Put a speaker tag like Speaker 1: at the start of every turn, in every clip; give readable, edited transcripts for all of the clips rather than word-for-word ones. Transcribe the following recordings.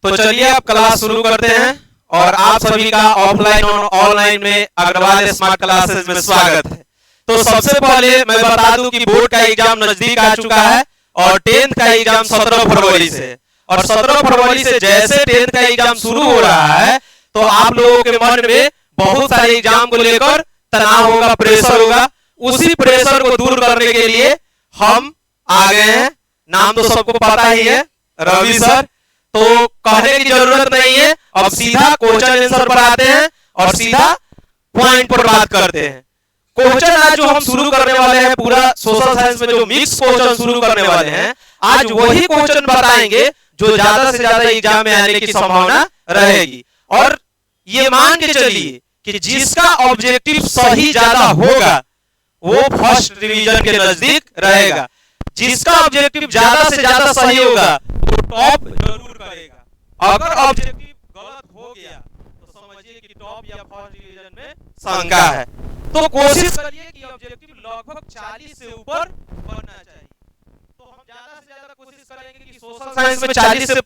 Speaker 1: तो चलिए अब क्लास शुरू करते हैं और आप सभी का ऑफलाइन और ऑनलाइन में अग्रवाल स्मार्ट क्लासेस में स्वागत है। तो सबसे पहले मैं बता दूं कि बोर्ड का एग्जाम नजदीक आ चुका है और 10th का एग्जाम 17 फरवरी से, और 17 फरवरी से जैसे 10th का एग्जाम शुरू हो रहा है तो आप लोगों के मन में बहुत सारे एग्जाम को लेकर तनाव होगा, प्रेशर होगा। उसी प्रेशर को दूर करने के लिए हम आ गए हैं। नाम तो सबको पता ही है, रवि सर। तो कहने की जरूरत नहीं है, अब सीधा क्वेश्चन आंसर पर आते हैं और सीधा पॉइंट पर बात करते हैं। क्वेश्चन आज जो हम शुरू करने वाले हैं, पूरा सोशल साइंस में जो मिक्स क्वेश्चन शुरू करने वाले हैं, आज वही क्वेश्चन बताएंगे जो ज्यादा से ज्यादा एग्जाम में आने की संभावना रहेगी। और ये मान के चलिए कि जिसका ऑब्जेक्टिव सही ज्यादा होगा वो फर्स्ट डिवीजन के नजदीक रहेगा। जिसका ऑब्जेक्टिव ज्यादा से ज्यादा सही होगा वो टॉप जरूर करेगा। अगर ऑब्जेक्टिव गलत हो गया तो समझिए कि टॉप या फर्स्ट डिवीजन में शंका है। तो कोशिश करिए कि ऑब्जेक्टिव लगभग 40 से ऊपर बनना चाहिए। तो हम ज्यादा से ज्यादा कोशिश करेंगे कि सोशल साइंस में 40 से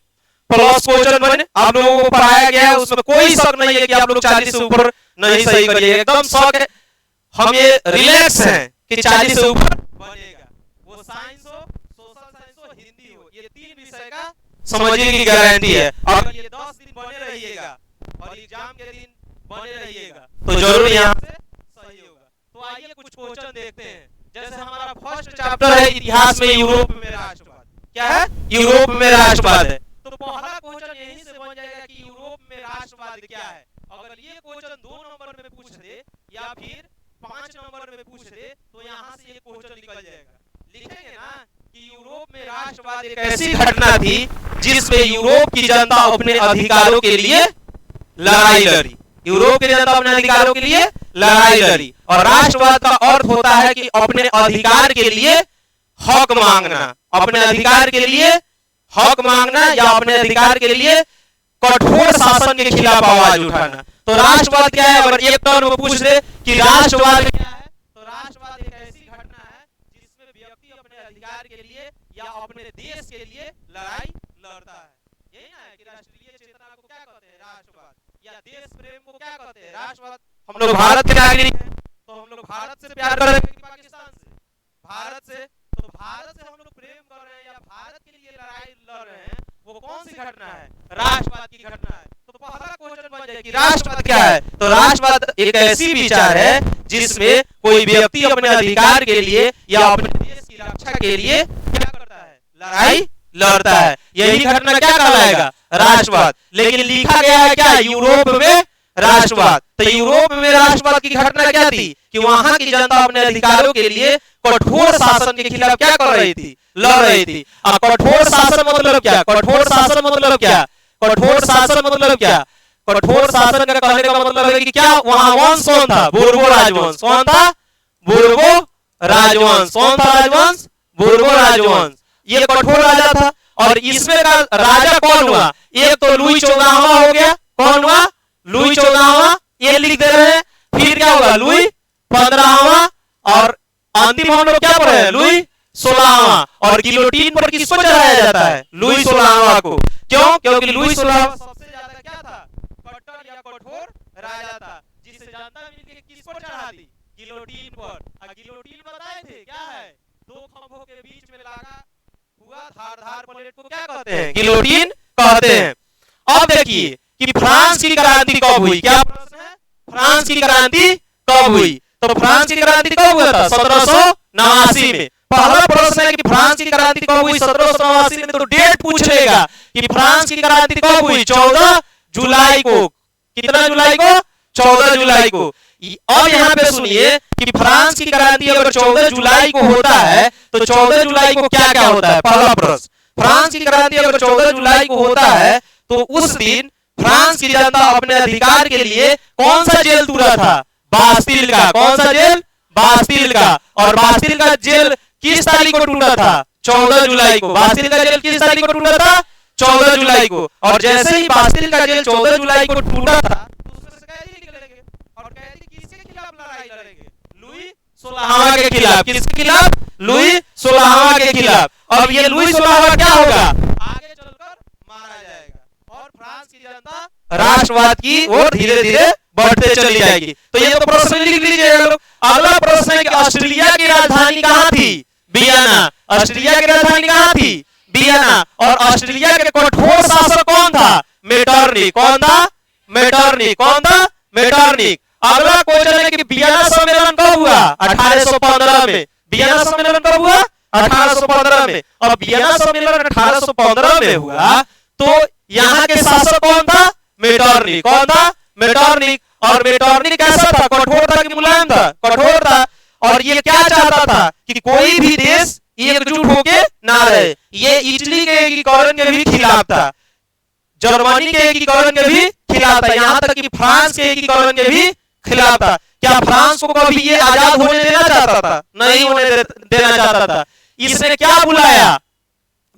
Speaker 1: प्लस क्वेश्चन बने। आप लोगों को पढ़ाया गया है, उसमें कोई शक नहीं है कि आप लोग 40 से ऊपर नहीं सही करिए, एकदम शक है। हम ये रिलैक्स हैं कि 40 से ऊपर बनेगा। वो साइंस हो, सोशल साइंस हो, हिंदी हो, ये 3 विषय का समझिए की गारंटी है। अगर ये 10 दिन बने रहिएगा और एग्जाम के दिन बने रहिएगा तो जरूर यहाँ से सही होगा। तो आइए कुछ क्वेश्चन देखते हैं। जैसे हमारा फर्स्ट चैप्टर है इतिहास में यूरोप में राष्ट्रवाद। क्या है? यूरोप में राष्ट्रवाद है। तो पहला क्वेश्चन यहीं से बन जाएगा कि यूरोप में राष्ट्रवाद क्या है। अगर ये क्वेश्चन 2 नंबर में पूछ दे या फिर 5 नंबर में पूछ दे तो यहाँ से ये क्वेश्चन निकल जाएगा। लिखेंगे ना कि यूरोप में राष्ट्रवाद एक ऐसी घटना थी जिसमें यूरोप की जनता अपने अधिकारों के लिए लड़ाई लड़ी। यूरोप की जनता अपने अधिकारों के लिए लड़ाई लड़ी। और राष्ट्रवाद का अर्थ होता है कि अपने अधिकार के लिए हक मांगना, अपने अधिकार के लिए हक मांगना या अपने अधिकार के लिए कठोर शासन के खिलाफ आवाज उठाना। तो राष्ट्रवाद क्या है? अगर एक टर्म में पूछ दे कि राष्ट्रवाद क्या है तो राष्ट्रवाद एक ऐसी घटना है जिसमें व्यक्ति अपने अधिकार के लिए या अपने देश के लिए लड़ाई लड़ता है। यही ना है कि राष्ट्रीय चेतना को क्या कहते हैं? राष्ट्रवाद। या देश प्रेम को क्या कहते हैं? राष्ट्रवाद। हम लोग भारत के नागरिक हैं तो हम लोग भारत से प्यार कर रहे हैं कि पाकिस्तान से? भारत से। तो भारत से हम लोग प्रेम कर रहे हैं या भारत के लिए लड़ाई लड़ रहे हैं, वो कौन सी घटना है? राष्ट्रवाद की घटना है। तो पहला क्वेश्चन बन जाए कि राष्ट्रवाद क्या है। तो राष्ट्रवाद एक ऐसी विचार है जिसमें कोई व्यक्ति अपने अधिकार के लिए या अपने देश की रक्षा के लिए क्या करता है? लड़ाई लड़ता है। यही घटना क्या कहलाएगा? राष्ट्रवाद। लेकिन लिखा गया है क्या? यूरोप में राष्ट्रवाद। तो यूरोप में राष्ट्रवाद की घटना क्या थी कि वहां की जनता अपने अधिकारों के लिए कठोर शासन के खिलाफ क्या कर रही थी? लड़ रही थी। और कठोर शासन मतलब क्या? कठोर शासन मतलब क्या? कठोर शासन मतलब क्या? कठोर शासन का कहने का मतलब है कि क्या वहां वंश कौन था? बोर्बो राजवंश। कौन था? बोर्बो राजवंश। कौन था राजवंश? बोर्बो राजवंश। ये कठोर राजा था। और इसमें का राजा कौन हुआ? एक तो लुई 14वां हो गया। कौन हुआ? लुई 14वां, ये लिख दे रहे हैं। फिर क्या होगा? लुई 15वां। और अंतिम हम लोग क्या पढ़े हैं? लुई 16वां। और गिलोटीन पर किसको चढ़ाया जाता है? लुई 16वां को। क्यों? क्योंकि लुई 16वां सबसे ज्यादा क्या था? कट्टर या कठोर राजा था, जिसे जनता मिलकर किस पर चढ़ा दी? गिलोटीन पर। और गिलोटीन बताए थे क्या है? 2 खंभों के बीच में लगा हुआ धारदार प्लेट को क्या कहते हैं? गिलोटीन कहते हैं। अब देखिए कि फ्रांस की क्रांति कब हुई? क्या प्रश्न है? फ्रांस की क्रांति कब हुई? तो फ्रांस की क्रांति कब हुआ था? 1789 में। पहला प्रश्न है कि फ्रांस की क्रांति कब हुई? 1789 में। तो डेट पूछ लेगा कि फ्रांस की क्रांति कब हुई? 14 जुलाई को। कितना जुलाई को? 14 जुलाई को। अब यहाँ पे सुनिए कि फ्रांस की क्रांति अगर 14 जुलाई को होता है तो 14 जुलाई को क्या क्या होता है? पहला प्रश्न, फ्रांस की क्रांति अगर 14 जुलाई को होता है तो उस दिन फ्रांस की जनता अपने अधिकार के लिए कौन सा जेल तोड़ा था? बास्तिल का। कौन सा जेल? बास्तिल का। और बास्तिल का जेल किस तारीख को टूटा था? 14 जुलाई को। बास्तिल का जेल किस तारीख को टूटा था? 14 जुलाई को। और जैसे ही बास्तिल का जेल 14 जुलाई को टूटा था तो उससे कैदी निकलेंगे। और कैदी किसके खिलाफ लड़ाई लड़ेंगे? लुई 16वां के खिलाफ। किसके खिलाफ? लुई 16वां के खिलाफ। अब ये लुई 16वां क्या होगा? आगे चलकर मारा जाएगा। और फ्रांस की जनता राष्ट्रवाद की ओर धीरे धीरे बढ़ते चली जाएगी। तो ये तो प्रश्न लिख लीजिएगा लोग। अगला प्रश्न है कि ऑस्ट्रेलिया की राजधानी कहां थी? वियना। ऑस्ट्रेलिया की राजधानी कहां थी? वियना। और ऑस्ट्रेलिया के कठोर शासक कौन था? मेटरनिक। कौन था? मेटरनिक। कौन था? मेटरनिक। अगला क्वेश्चन है कि वियना सम्मेलन कब हुआ? 1815 में। वियना सम्मेलन कब हुआ? 1815 में। और वियना सम्मेलन 1815 में हुआ तो यहाँ के शासक कौन था? मेटरनिक। कौन था? मेटरनिक। और मेटरनिक कैसा था? कठोर था कि मुलायम था? कठोर था। और ये क्या चाहता था कि कोई भी देश एकजुट होके ना रहे। ये इटली के एकीकरण के भी खिलाफ था, जर्मनी के एकीकरण के भी खिलाफ था, यहाँ तक कि फ्रांस के एकीकरण के भी खिलाफ था। क्या फ्रांस को कभी ये आजाद होने देना चाहता था? नहीं होने देना चाहता था। इसने क्या बुलाया?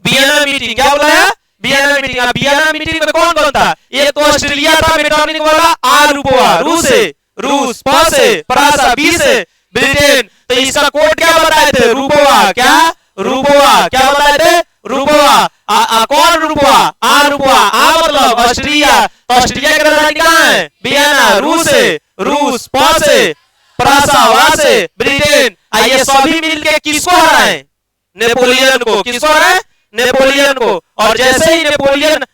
Speaker 1: Vienna meeting. क्या बुलाया? Vienna meeting. वियना मीटिंग में कौन कौन था? एक तो ऑस्ट्रेलिया था मेटरनिक वाला, रूपोवा रूस से, रूस, प से फ्रांस, बी से ब्रिटेन। तो इसका कोड क्या बताए थे? रूपोवा। क्या? रूपोवा। क्या बताए थे? रूपोवा। कौन रूपोवा? रूपोवा। मतलब ऑस्ट्रेलिया। तो ऑस्ट्रेलिया की राजधानी कहाँ है? वियना। रूस से, रूस, प से फ्रांस, वहां से ब्रिटेन। ये सभी मिलके किसको हराए? नेपोलियन को। किसको हराए? नेपोलियन को। और जैसे ही नेपोलियन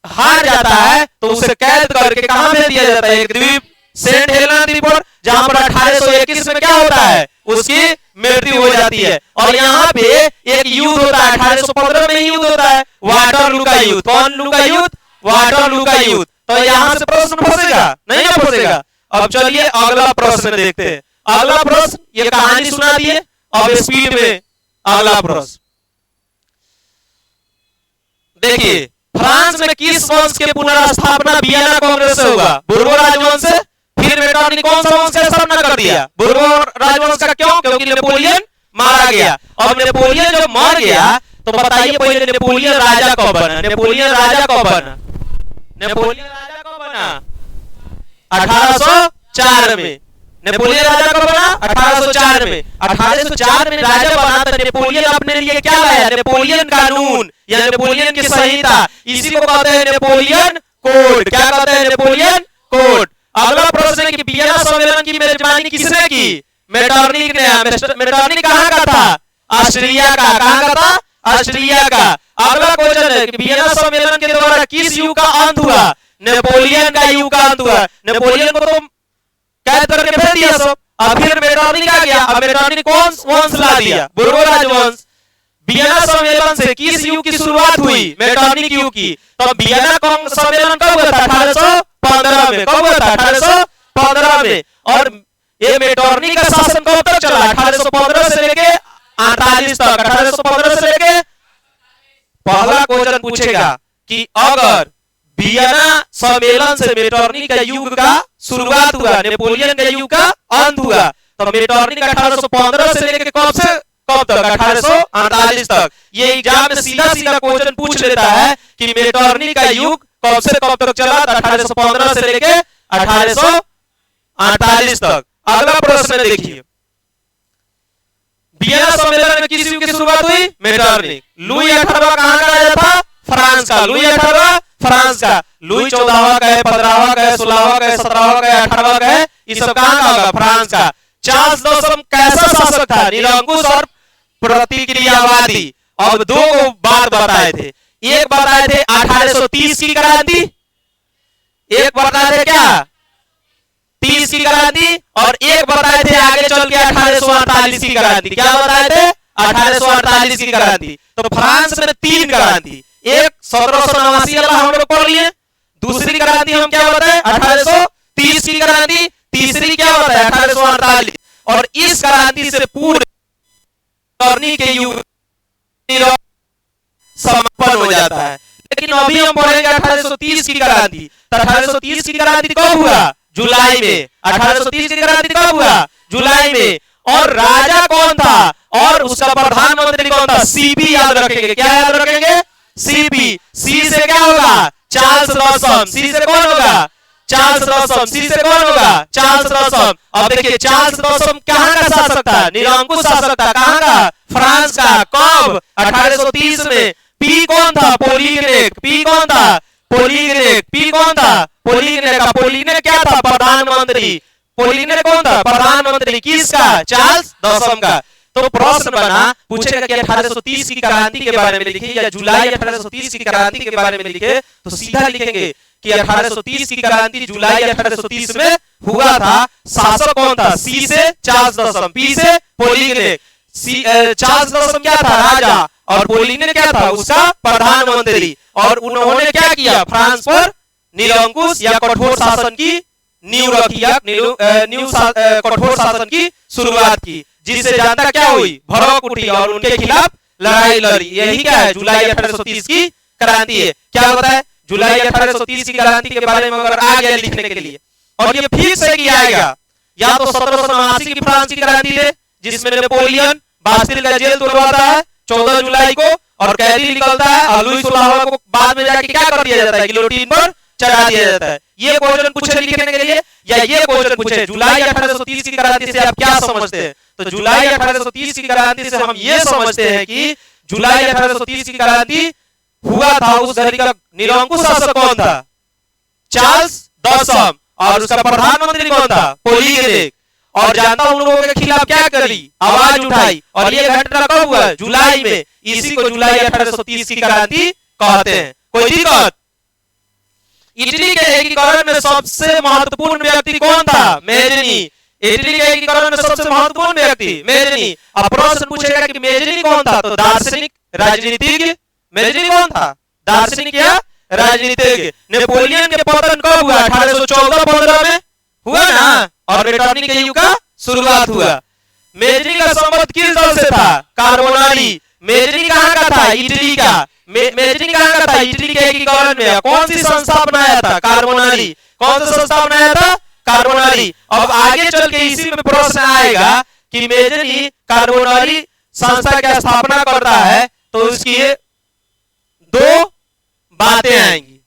Speaker 1: हार जाता है तो उसे कैद करके कहां भेज दिया जाता है? एक द्वीप, सेंट हेलेना द्वीप पर, जहां पर 1821 में क्या होता है? उसकी मृत्यु हो जाती है। और यहाँ पे एक युद्ध होता है, 1815 में युद्ध होता है, वाटरलू का युद्ध। कौन लू का युद्ध? वाटरलू का युद्ध। तो यहाँ से प्रश्न फंसेगा? नहीं ना फंसेगा। अब चलिए अगला प्रश्न देखते हैं। अगला प्रश्न, ये कहानी सुना दिए, अब स्पीड में अगला प्रश्न देखिए। फ्रांस में किस वंश के पुनर्स्थापना वियना कांग्रेस से हुआ? बुर्बो राजवंश से। फिर मेटरनिक कौन सा वंश का स्थापना कर दिया? बुर्बो राजवंश का। क्यों? क्योंकि नेपोलियन मारा गया। और नेपोलियन जब मर गया तो बताइए पहले नेपोलियन राजा कब बना? नेपोलियन राजा कब बना? नेपोलियन राजा कब बना? 1804 में। नेपोलियन राजा कब बना? 1804 में। 1804 में राजा बना तो नेपोलियन अपने लिए क्या लाया? नेपोलियन कानून या नेपोलियन की संहिता। इसी को कहते हैं नेपोलियन कोड। क्या कहते हैं? Napoleon code. अगला प्रश्न है कि वियना सम्मेलन की मेजबानी किसने की? मेटरनिक ने। मेटरनिक कहाँ का था? ऑस्ट्रेलिया का। कहाँ का था? ऑस्ट्रेलिया का। अगला क्वेश्चन है कि वियना सम्मेलन के द्वारा किस युग का अंत हुआ? नेपोलियन का युग का अंत हुआ। नेपोलियन को तो कैद करके भेज दिया सब। अब फिर मेटरनिक आ गया। अब मेटरनिक कौन वंश ला दिया? बुर्बो राजवंश। वियना सम्मेलन से किस युग की शुरुआत हुई? मेटरनिक युग की। तो वियना सम्मेलन कब हुआ था? 1815 में। कब हुआ था? 1815 में। और ये मेटरनिक का शासन कब तक चला? 1815 से लेके 48 तक। 1815 से लेके पहला क्वेश्चन पूछेगा कि अगर वियना सम्मेलन से मेटरनिक का युग का शुरुआत हुआ, नेपोलियन का युग का अंत हुआ, तो मेटरनिक 1815 से लेकर कब से कब तक? 1848 तक। ये एग्जाम में सीधा सीधा क्वेश्चन पूछ लेता है कि मेटरनिक का युग कब से कब तक चला? 1815 से लेकर 1848 तक। अगला प्रश्न देखिए। वियना सम्मेलन में किस युग की शुरुआत हुई? मेटरनिक। लुई 18वां कहां का राजा था? फ्रांस का। लुई 18वां फ्रांस का। लुई 14वां का है, 15वां का है, 16वां का है, 17वां का है, 18वां का है, ये सब कहां का होगा? फ्रांस का। चार्ल्स दसम कैसा शासक था? निरंकुश और प्रतिक्रियावादी। अब दो बात बताए थे। एक बताए थे 1830 की क्रांति, एक बताए थे क्या? 30 की क्रांति। और एक बताए थे आगे चल के 1848 की क्रांति। क्या बताए थे? 1848 की क्रांति। तो फ्रांस में 3 क्रांति। एक 1789 वाला हम लोग पढ़ लिए। दूसरी क्रांति हम क्या बताए? 1830 की क्रांति। तीसरी क्या बताए? 1848। और इस क्रांति से पूर्व के युग समापन हो जाता है। लेकिन अभी हम पढ़ेंगे 1830 की क्रांति। 1830 की क्रांति कब हुआ? जुलाई में। 1830 की क्रांति कब हुआ? जुलाई में। और राजा कौन था? और उसका प्रधानमंत्री कौन था? सीपी याद रखेंगे। क्या याद रखेंगे? सीपी। सी से क्या होगा? चार्ल्स दसम। सी से कौन होगा? चार्ल्स दसम। सी से कौन होगा? चार्ल्स दसम। अब देखिए चार्ल्स दसम कहां का शासक था? निरंकुश शासक था। कहां का? फ्रांस का। कब? 1830 में। पी कौन था? पोलिग्रेक। पी कौन था? पोलिगनेक, पी कौन था? पोलिगनेक का। पोलिगनेक क्या था? प्रधानमंत्री। पोलिगनेक कौन था? प्रधानमंत्री किसका? चार्ल्स दशम का। तो प्रश्न बना, पूछेगा कि 1830 की क्रांति के बारे में लिखे या जुलाई 1830 की क्रांति के बारे में लिखे, तो सीधा लिखेंगे कि 1830 की क्रांति जुलाई 1830 में हुआ था। शासक कौन था? सी से चार्ल्स दशम, पी से पोलिगनेक। चार्ल्स दशम क्या था? राजा, और पोलिगनेक क्या था? उसका प्रधानमंत्री। और उन्होंने क्या किया? फ्रांस पर निरंकुश या कठोर शासन की नींव रखी या कठोर शासन की शुरुआत की, जिससे जनता क्या हुई? भड़क उठी और उनके खिलाफ लड़ाई लड़ी। यही क्या है? जुलाई 1830 की क्रांति है। क्या होता है? जुलाई 1830 की क्रांति के बारे में अगर आ गया लिखने के लिए, और ये फिर से किया आएगा, या तो 1789 की फ्रांस की क्रांति है जिसमें नेपोलियन बास्टिल का जेल तोड़वाता है 14 जुलाई को, और कैदी निकलता है, और लुई 16वां को बाद में जाके क्या कर दिया जाता है? गिलोटिन पर चढ़ा दिया जाता है। ये क्वेश्चन पूछे लिखने के लिए, या ये क्वेश्चन पूछे जुलाई 1830 की क्रांति से आप क्या समझते हैं? तो जुलाई 1830 की क्रांति से हम ये समझते हैं कि जुलाई 1830 की क्रांति हुआ था, उस घड़ी का निरंकुश शासक कौन था? चार्ल्स दशम। और उसका प्रधानमंत्री कौन था? पोलिगनेक। और जनता उन लोगों के खिलाफ क्या करी? आवाज उठाई। और ये घटना कब हुआ? जुलाई में। इसी को जुलाई 1830 की क्रांति कहते हैं। कोई दिक्कत? इटली के एकीकरण में सबसे महत्वपूर्ण व्यक्ति कौन था? मेजनी। इटली के एकीकरण में सबसे महत्वपूर्ण व्यक्ति मेजनी। अब प्रश्न पूछेगा कि मेजनी कौन था? तो दार्शनिक, राजनीतिज्ञ। मेजनी कौन था? दार्शनिक या राजनीतिज्ञ। नेपोलियन के पतन कब हुआ? 1814-15 में हुआ ना, और रिटर्निंग के युग का शुरुआत हुआ। मेजनी का संबंध किस दल से था? कार्बोनारी। मेजनी कहाँ का था? इटली का। मेजनी कहाँ का था? इटली के एकीकरण में। कौन सी संस्था बनाया था? कार्बोनारी। कौन सा संस्था बनाया था? कार्बोनारी। अब आगे चल के इसी में प्रश्न आएगा कि मेजनी कार्बोनारी संस्था की स्थापना करता है, तो उसकी दो बातें आएंगी।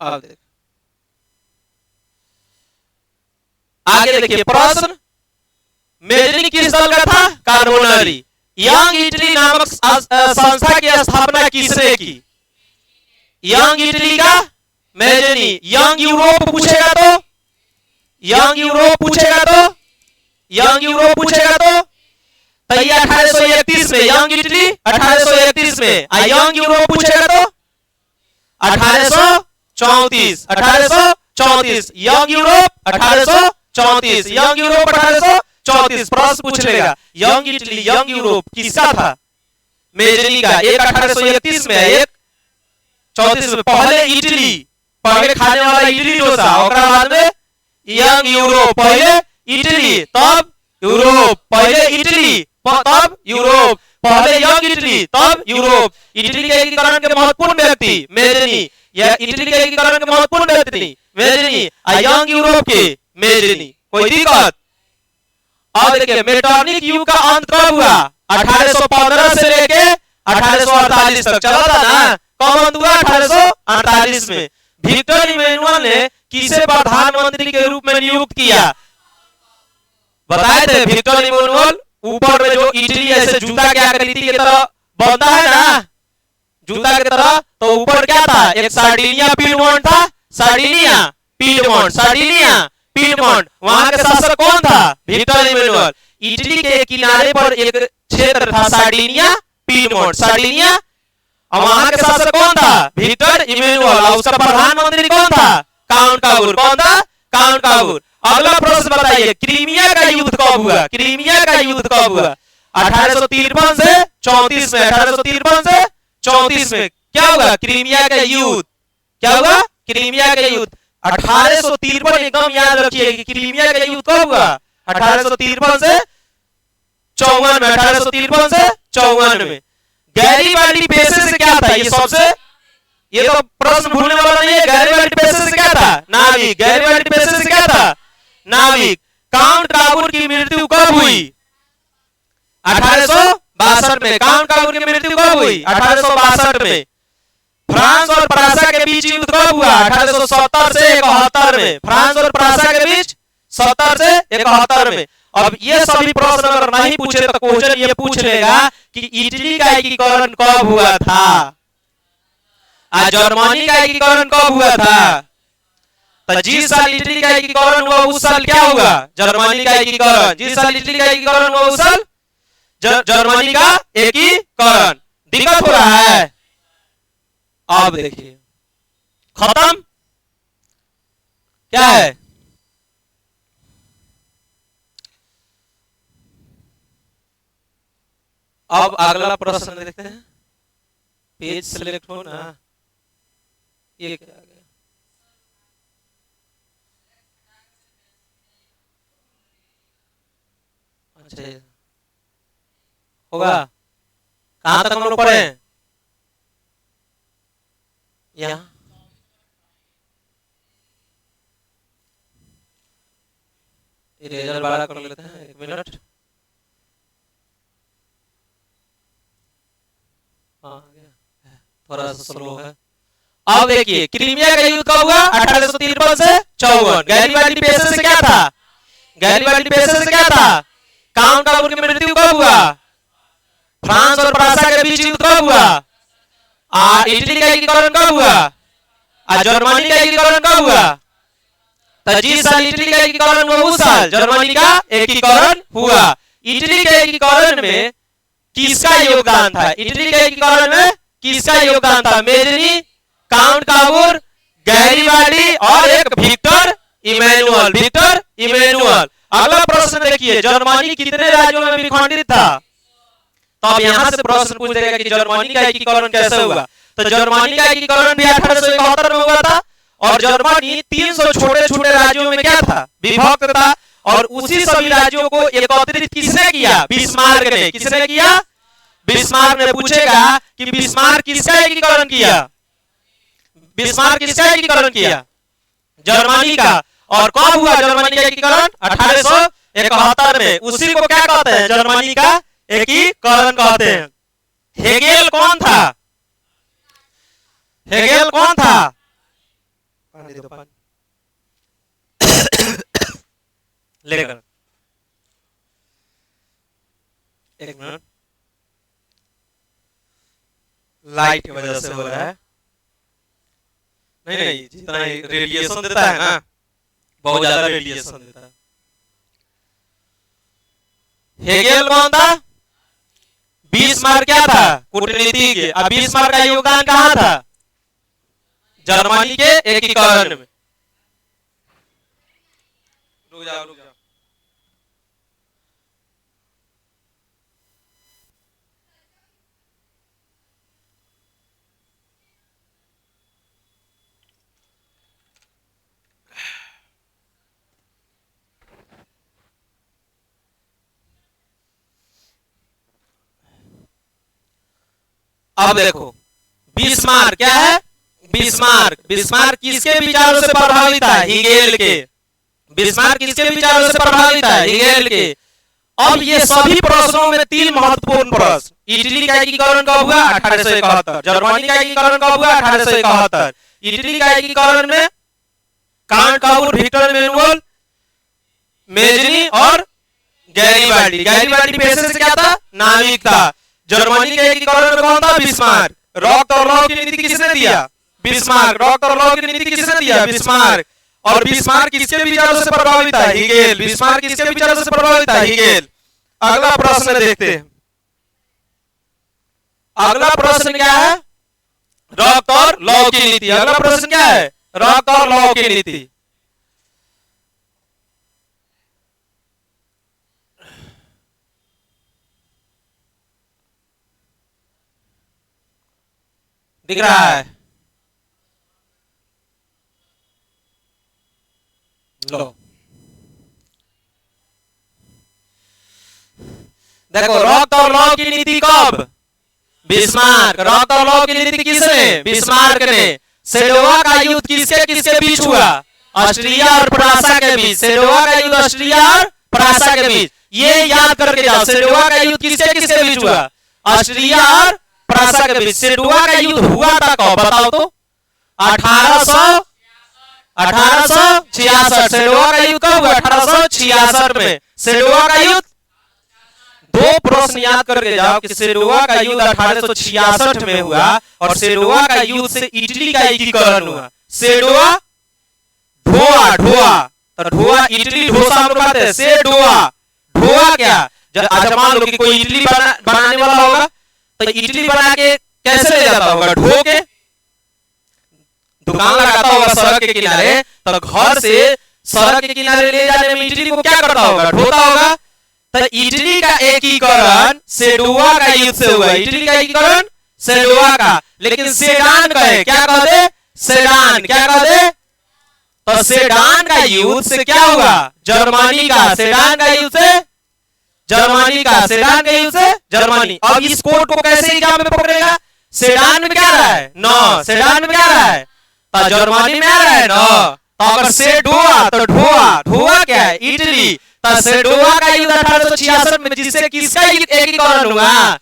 Speaker 1: अब देख आगे देखिए प्रश्न, मेजनी किस दल का था? कार्बोनारी। यंग इटली नामक संस्था की स्थापना किसने की? यंग इटली का मेजनी। यंग यूरोप पूछेगा तो, यंग यूरोप पूछेगा तो, यंग यूरोप पूछेगा तो 1831 में यंग इटली 1831 में। यंग यूरोप पूछेगा तो 1834, 1834 यंग यूरोप 1834, यंग यूरोप 1834। प्रश्न पूछ लेगा यंग इटली यंग यूरोप किसका था? मेजनी का। एक 1831 में, एक 34 में। पहले इटली, पहले खाने वाला इटली डोसा, और बाद में यंग यूरोप। पहले इटली तब यूरोप, पहले इटली तब यूरोप, पहले यंग इटली तब यूरोप। इटली के एकीकरण के महत्वपूर्ण व्यक्ति मेजनी, या इटली के एकीकरण के महत्वपूर्ण व्यक्ति मेजनी, यंग यूरोप के मेजनी। कोई दिक्कत? अब देखिए मेटरनिक युग का अंत कब हुआ? 1815 से लेके 1848 तक चला था ना। कब अंत हुआ? 1848 में। विक्टर इमैनुअल ने किसे प्रधानमंत्री के रूप में नियुक्त किया? बताए थे विक्टर इमैनुअल। ऊपर में जो इटली ऐसे जूता की आकृति की तरह बनता है ना, जूता की तरह, तो ऊपर क्या था? एक सार्डिनिया पीडमोंट था। Sardinia piedmont, Sardinia piedmont. वहां के शासक कौन था? Victor Emmanuel. इटली के किनारे पर एक क्षेत्र था सार्डिनिया पीडमोंट, सार्डिनिया। और वहां के शासक कौन था? Victor Emmanuel. और उसका प्रधानमंत्री कौन था? Count Cavour. कौन था? Count Cavour. अगला प्रश्न बताइए, क्रीमिया का युद्ध कब हुआ? क्रीमिया का युद्ध कब हुआ? 1853 से 34 में। 1853 से 34 में क्या हुआ? क्रीमिया का युद्ध। क्या हुआ? क्रीमिया का युद्ध 1853। एकदम याद रखिए कि क्रीमिया का युद्ध कब हुआ? 1853 से 54 में। 1853 से 54 में। गैरीबाल्डी पेशे से क्या था? ये सबसे, ये तो प्रश्न भूलने वाला नहीं है। गैरीबाल्डी पेशे से क्या था? नाविक। गैरीबाल्डी पेशे से क्या था? नाविक। काउंट काबूर की मृत्यु कब हुई? 1862 में। काउंट काबूर की मृत्यु कब हुई? 1862 में। फ्रांस और फ्रांसा के बीच युद्ध कब हुआ? 1870 से 71 में। फ्रांस और फ्रांसा के बीच 70 से 71 में। अब ये सभी प्रश्न अगर नहीं पूछे तो क्वेश्चन ये पूछ लेगा कि इटली का एकीकरण कब हुआ था, आज जर्मनी का एकीकरण कब हुआ था। तो जिस साल इटली का एकीकरण हुआ उस साल क्या हुआ, जर्मनी का एकीकरण। जिस साल इटली का एकीकरण हुआ उस साल जर्मनी का एकीकरण। दिक्कत हो रहा है। अब देखिए खत्म क्या है, अब अगला प्रश्न देखते हैं। पेज सिलेक्ट हो ना, ये क्या आ गया, अच्छा होगा। कहां तक हम लोग पढ़े हैं, यहाँ इरेजर बड़ा कर लेते हैं, 1 मिनट। थोड़ा सा स्लो है। अब देखिए क्रीमिया का युद्ध कब हुआ, 1853 से 54। गैरीबाल्डी पेशे से क्या था, गैरीबाल्डी पेशे से क्या था, काउंट काबूल की मृत्यु कब हुआ, फ्रांस और फ्रांसा के बीच युद्ध कब हुआ, इटली का एकीकरण कब हुआ, जर्मनी का एकीकरण कब हुआ। तो जिस साल इटली का एकीकरण हुआ उस साल जर्मनी का एकीकरण हुआ। इटली के एकीकरण में किसका योगदान था, इटली के एकीकरण में किसका योगदान था, मेजनी, काउंट काबूल, गैरीबाल्डी और एक विक्टर इमैनुअल, विक्टर इमैनुअल। अगला प्रश्न देखिए, जर्मनी कितने राज्यों में विखंडित था। तो अब यहां से प्रश्न पूछ देगा कि जर्मनी का एकीकरण कैसे हुआ। तो जर्मनी का एकीकरण भी 1871 में हुआ था और जर्मनी 300 छोटे छोटे राज्यों में क्या था, विभक्त था। और उसी सभी राज्यों को एकत्रित किसने किया, बिस्मार्क ने। किसने किया, बिस्मार्क ने। पूछेगा कि बिस्मार्क किसका एकीकरण किया, बिस्मार्क किसका एकीकरण किया, जर्मनी का। और कब हुआ जर्मनी का एकीकरण, 1871 में। उसी को क्या कहते हैं, जर्मनी का एकीकरण कहते हैं। हेगेल कौन था, हेगेल कौन था, पानी दो पानी लेकर, 1 मिनट, लाइट की वजह से हो रहा है। नहीं जितना रेडिएशन देता है ना, बहुत ज्यादा रेडिएशन देता है। हेगेल कौन था, बिस्मार्क क्या था, कूटनीतिज्ञ। अब बिस्मार्क का योगदान कहां था, जर्मनी के एकीकरण में। रुक जाओ रुक जाओ, अब देखो बिस्मार्क क्या है, बिस्मार्क, बिस्मार्क किसके विचारों से प्रभावित है, हेगेल के। बिस्मार्क किसके विचारों से प्रभावित है, हेगेल के। अब ये सभी प्रश्नों में 3 महत्वपूर्ण प्रश्न, इटली का एकीकरण कब हुआ, 1871। जर्मनी का एकीकरण कब हुआ, 1871। इटली का एकीकरण में Count Cavour, Victor Emmanuel, Mazzini और गैरीबाल्डी। गैरीबाल्डी पेशे से क्या था, नाविक था। जर्मनी के एकीकरण में कौन था, बिस्मार्क। रॉक और लॉ की नीति किसने दिया, बिस्मार्क। रॉक और लॉ की नीति किसने दिया, बिस्मार्क। और बिस्मार्क किसके विचारों से प्रभावित है, हेगेल। बिस्मार्क किसके विचारों से प्रभावित है, हेगेल। अगला प्रश्न देखते हैं। अगला प्रश्न क्या है, रॉक और लॉ की नीति। अगला प्रश्न क्या है, रॉक और लॉ की नीति। दिख रहा है, लो देखो, रॉक और लॉ की नीति कब, बिस्मार्क। रॉक और लॉ की नीति किसने, बिस्मार्क ने। सेडोवा का युद्ध किसके किसके बीच हुआ, ऑस्ट्रिया और फ्रांसा के बीच। सेडोवा का युद्ध ऑस्ट्रिया और फ्रांसा के बीच, ये याद करके जाओ। सेडोवा का युद्ध किसके किसके बीच हुआ, ऑस्ट्रिया और फ्रांसा के बीच। सेडोवा का युद्ध हुआ था कब, बताओ तो, 1866। सेडोवा का युद्ध कब हुआ, 1866 में। सेडोवा का युद्ध दो प्रश्न याद करके जाओ कि सेडोवा का युद्ध 1866 में हुआ और सेडोवा का युद्ध से इटली का एकीकरण हुआ। सेडोवा ढोआ, ढोआ तो ढोआ इटली डोसा हम लोग कहते हैं। सेडोवा ढोआ क्या, जब मान लो कि कोई इटली बनाने वाला होगा तो इटली बना के कैसे ले जाता होगा, ढो के दुकान लगाता होगा सड़क के किनारे, तो घर से सड़क के किनारे ले जाने में इटली को क्या करता होगा, ढोता होगा। तो इटली का एकीकरण सेडोवा का युद्ध से हुआ। इटली का एकीकरण सेडोवा का, लेकिन सेडान का है, क्या कह दे, सेडान, क्या कह दे, तो सेडान का युद्ध से क्या हुआ, जर्मनी का, सेडान का युद्ध से जर्मनी का, सेडान का युद्ध से जर्मनी। अब इस कोड को कैसे एग्जाम में पकड़ेगा, सेडान में क्या रहा है, नो, सेडान में क्या रहा है, तो जर्मनी में आ रहा है ना। तो अगर सेडोवा तो ढोआ, ढोआ क्या है, इटली, तो सेडोवा का युद्ध 1866 में जिससे किसका एकीकरण हुआ,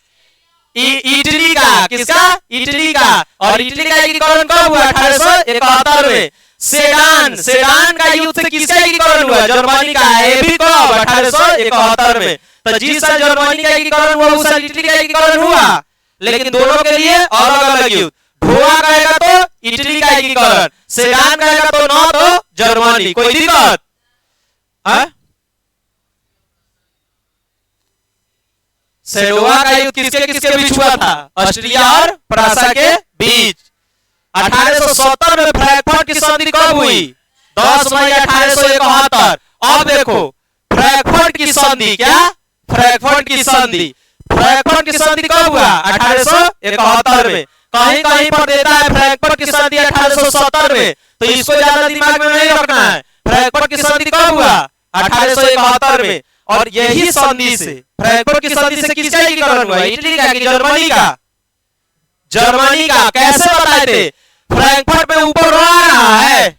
Speaker 1: इटली का, किसका, इटली का। और इटली का एकीकरण कब हुआ, 1871 में। सेडान, सेडान का युद्ध से किसका एकीकरण हुआ, जर्मनी का, ये भी कब, 1871 में। तो जिस साल जर्मनी का एकीकरण हुआ उस साल इटली का एकीकरण हुआ, लेकिन दोनों के लिए अलग अलग युद्ध। ढोआ कहेगा तो इटली का एकीकरण, सेडान कहेगा तो न तो जर्मनी। कोई दिक्कत है? सेडोवा का युद्ध किसके किसके बीच हुआ था, ऑस्ट्रिया और फ्रांस के बीच। 1870 में फ्रैंकफर्ट की संधि कब हुई, 10 मई 1871। अब देखो फ्रैंकफर्ट की संधि, क्या, फ्रैंकफर्ट की संधि, फ्रैंकफर्ट की संधि कब हुआ, 1871 में। कहीं कहीं पर देता है फ्रैंकफर्ट की संधि 1870 में, तो इसको ज्यादा दिमाग में नहीं रखना है। फ्रैंकफर्ट की संधि कब हुआ, 1871 में। और यही संधि से, फ्रैंकफर्ट की संधि से किसका एकीकरण हुआ, इटली का कि जर्मनी का, जर्मनी का। कैसे बताए थे, फ्रैंकफर्ट में ऊपर रह रहा है,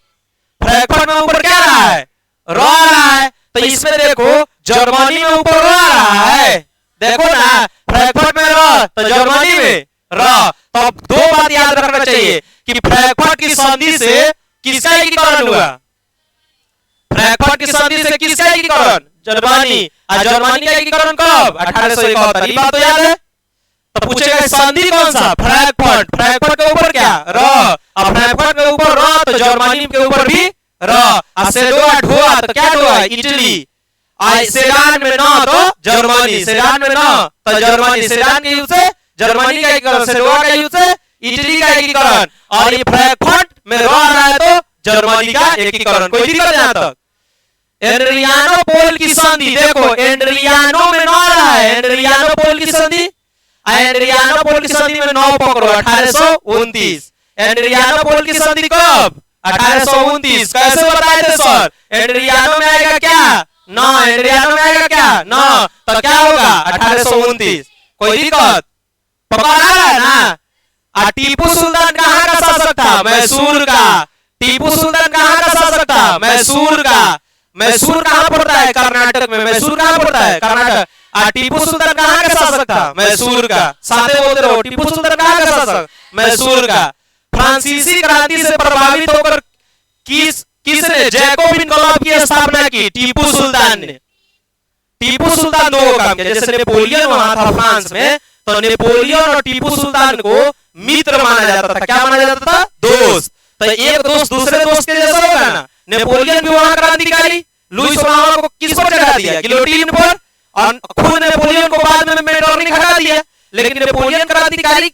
Speaker 1: फ्रैंकफर्ट में ऊपर क्या रहा है, रह रहा है। तो इसमें देखो जर्मनी में ऊपर रह रहा है, देखो ना, फ्रैंकफर्ट में रह तो जर्मनी में रह। तो अब दो बात याद रखना चाहिए कि फ्रैंकफर्ट की संधि से किसका एकीकरण हुआ, फ्रैंकफर्ट की संधि से किसका एकीकरण, जर्मनी। और जर्मनी का एकीकरण कब, 1871। ये बात तो याद है। तो पूछेगा संधि कौन सा, फ्रैंकफर्ट, फ्रैंकफर्ट के ऊपर क्या, र, और फ्रैंकफर्ट के ऊपर र तो जर्मनी के ऊपर भी र। और सेडोवा ढोआ तो क्या ढोआ, इटली। सेडान में न तो जर्मनी, सेडान में न तो जर्मनी। सेडान के युद्ध से जर्मनी का एकीकरण, सेडोवा का युद्ध से इटली का एकीकरण। और ये फ्रैंकफर्ट में रह रहा है तो जर्मनी का एकीकरण। कोई दिक्कत यहाँ तक। एड्रियानो पोल की संधि देखो, एड्रियानो में न रहा है, एड्रियानो पोल की संधि, एड्रियानो पोल की संधि में 9 पकड़ो, 1829। एड्रियानो पोल की संधि कब, 1829। कैसे बताए थे सर, एड्रियानो में आएगा क्या, न, एड्रियानो में आएगा क्या, न, तो क्या होगा, 1829। कोई दिक्कत, पकड़ रहा है ना। टीपू सुल्तान कहाँ का शासक था, मैसूर का। टीपू सुल्तान कहाँ का शासक था, मैसूर का। मैसूर कहाँ पड़ता है, कर्नाटक में। मैसूर कहाँ पड़ता है, कर्नाटक। टीपू सुल्तान कहाँ का शासक था, मैसूर का। साथे बोलते रहो, टीपू सुल्तान कहाँ का शासक, मैसूर का। फ्रांसीसी क्रांति से प्रभावित होकर किसने जैकोबिन क्लब की स्थापना की, टीपू सुल्तान ने। टीपू सुल्तान दो काम किया, जैसे नेपोलियन वहां था फ्रांस में, तो नेपोलियन और टीपू सुल्तान को मित्र माना जाता था। क्या माना जाता था, दोस्त। तो एक दोस्त दूसरे दोस्त के जैसा होगा ना। नेपोलियन भी वहां क्रांतिकारी, लुईस फ्रांकों को किस पर चढ़ा दिया, गिलोटिन पर। और खुद नेपोलियन को बाद में मेटरनिक हटा दिया, लेकिन नेपोलियन क्रांतिकारी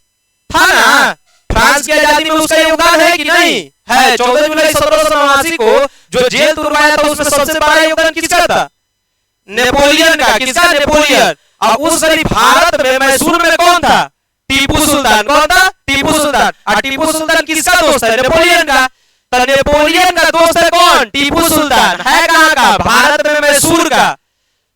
Speaker 1: था ना। फ्रांस की आजादी में उसका योगदान है कि नहीं है। 14 जुलाई 1789 को जो जेल तुड़वाया था उसमें सबसे बड़ा योगदान किसका था, नेपोलियन का। किसका, नेपोलियन। और उस घड़ी भारत में मैसूर में कौन था, टीपू सुल्तान। कौन था, टीपू सुल्तान। और टीपू सुल्तान किसका दोस्त है, नेपोलियन का। तो नेपोलियन का दोस्त है कौन, टीपू सुल्तान। है कहाँ का, भारत में मैसूर का।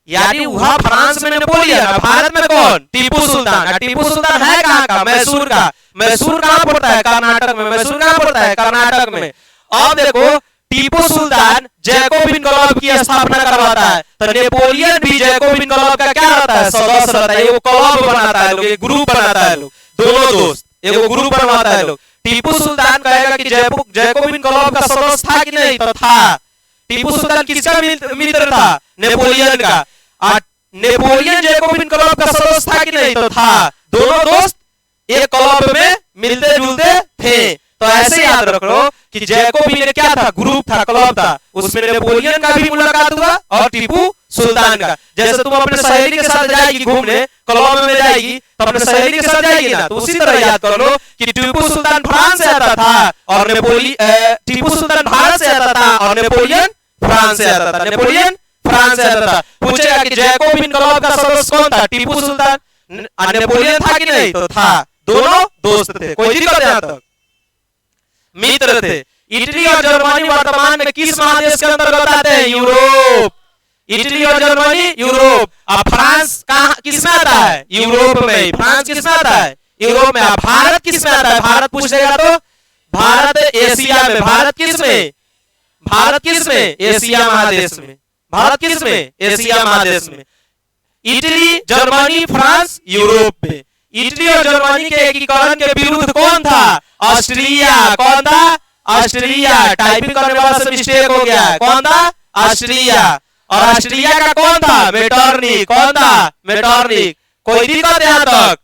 Speaker 1: यानी वहां फ्रांस में नेपोलियन, भारत में कौन, टीपू सुल्तान। टीपू सुल्तान है कहाँ का, मैसूर का। मैसूर कहाँ पड़ता है, कर्नाटक में। मैसूर कहाँ पड़ता है, कर्नाटक में। अब देखो टीपू सुल्तान जैकोबिन क्लब की स्थापना करवाता है, तो नेपोलियन भी जैकोबिन क्लब का क्या रहता है, सदस्य रहता है। एक क्लब बनाता है लोग, एक ग्रुप बनाता है लोग, दोनों दोस्त एक ग्रुप बनवाता है लोग। टीपू सुल्तान कहेगा कि जैकोबिन क्लब का सदस्य था कि नहीं, तो था। टीपू सुल्तान किसका मित्र था, नेपोलियन का। नेपोलियन जैकोबिन क्लब का सदस्य था कि नहीं? तो था। दोनों दोस्त एक क्लब में मिलते जुलते थे। तो ऐसे याद रख लो कि जैकोबिन क्या था? ग्रुप था, क्लब था। उसमें नेपोलियन का भी मुलाकात हुआ और टीपू सुल्तान का। जैसे तुम अपने सहेली के साथ जाएगी घूमने, क्लब में जाएगी तो अपने सहेली के साथ जाएगी ना, तो उसी तरह याद कर लो कि टीपू सुल्तान फ्रांस से आता था और टीपू सुल्तान भारत से आता था और नेपोलियन फ्रांस से आता था। नेपोलियन फ्रांस से आता था। पूछेगा कि जैकोबिन क्लब का सदस्य कौन था? टीपू सुल्तान। नेपोलियन था कि नहीं? तो था। दोनों दोस्त थे। कोई दिक्कत यहां तक? मित्र थे। इटली और जर्मनी वर्तमान में किस महादेश के अंतर्गत आते हैं? यूरोप। इटली और जर्मनी यूरोप। अब फ्रांस कहां किस में आता है? यूरोप में। फ्रांस किस में आता है? यूरोप में। भारत किस में आता है? भारत पूछेगा तो भारत एशिया में। भारत किस में? भारत किस में? एशिया महादेश में। भारत किस में? एशिया महादेश में। इटली, जर्मनी, फ्रांस यूरोप में। इटली और जर्मनी के एकीकरण के विरुद्ध कौन था? ऑस्ट्रिया। कौन था? ऑस्ट्रिया। टाइपिंग करने वाला से मिस्टेक हो गया है। कौन था? ऑस्ट्रिया। और ऑस्ट्रिया का कौन था? मेटरनिक। कौन था? मेटरनिक। कोई दिक्कत यहां तक?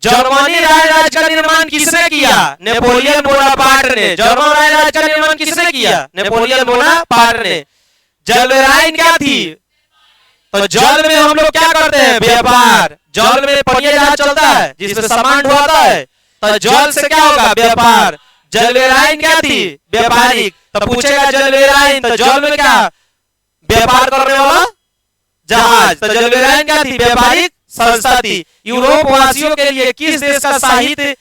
Speaker 1: जर्मनी राज्य का निर्माण किसने किया? नेपोलियन बोनापार्ट ने। जर्मन राज्य का निर्माण किसने किया? नेपोलियन बोनापार्ट ने। जलवेराइन क्या थी? तो जल में हम लोग क्या करते हैं? व्यापार। जल में पनिया जहाज चलता है जिसमें सामान ढोता है, तो जल से क्या होगा? व्यापार। जलवेराइन क्या थी? व्यापारिक। तो पूछेगा जलवेराइन तो जल में क्या? व्यापार करने वाला जहाज। तो जलवेराइन क्या थी? व्यापारिक संस्था थी। यूरोप वासियों के लिए किस देश का साहित्य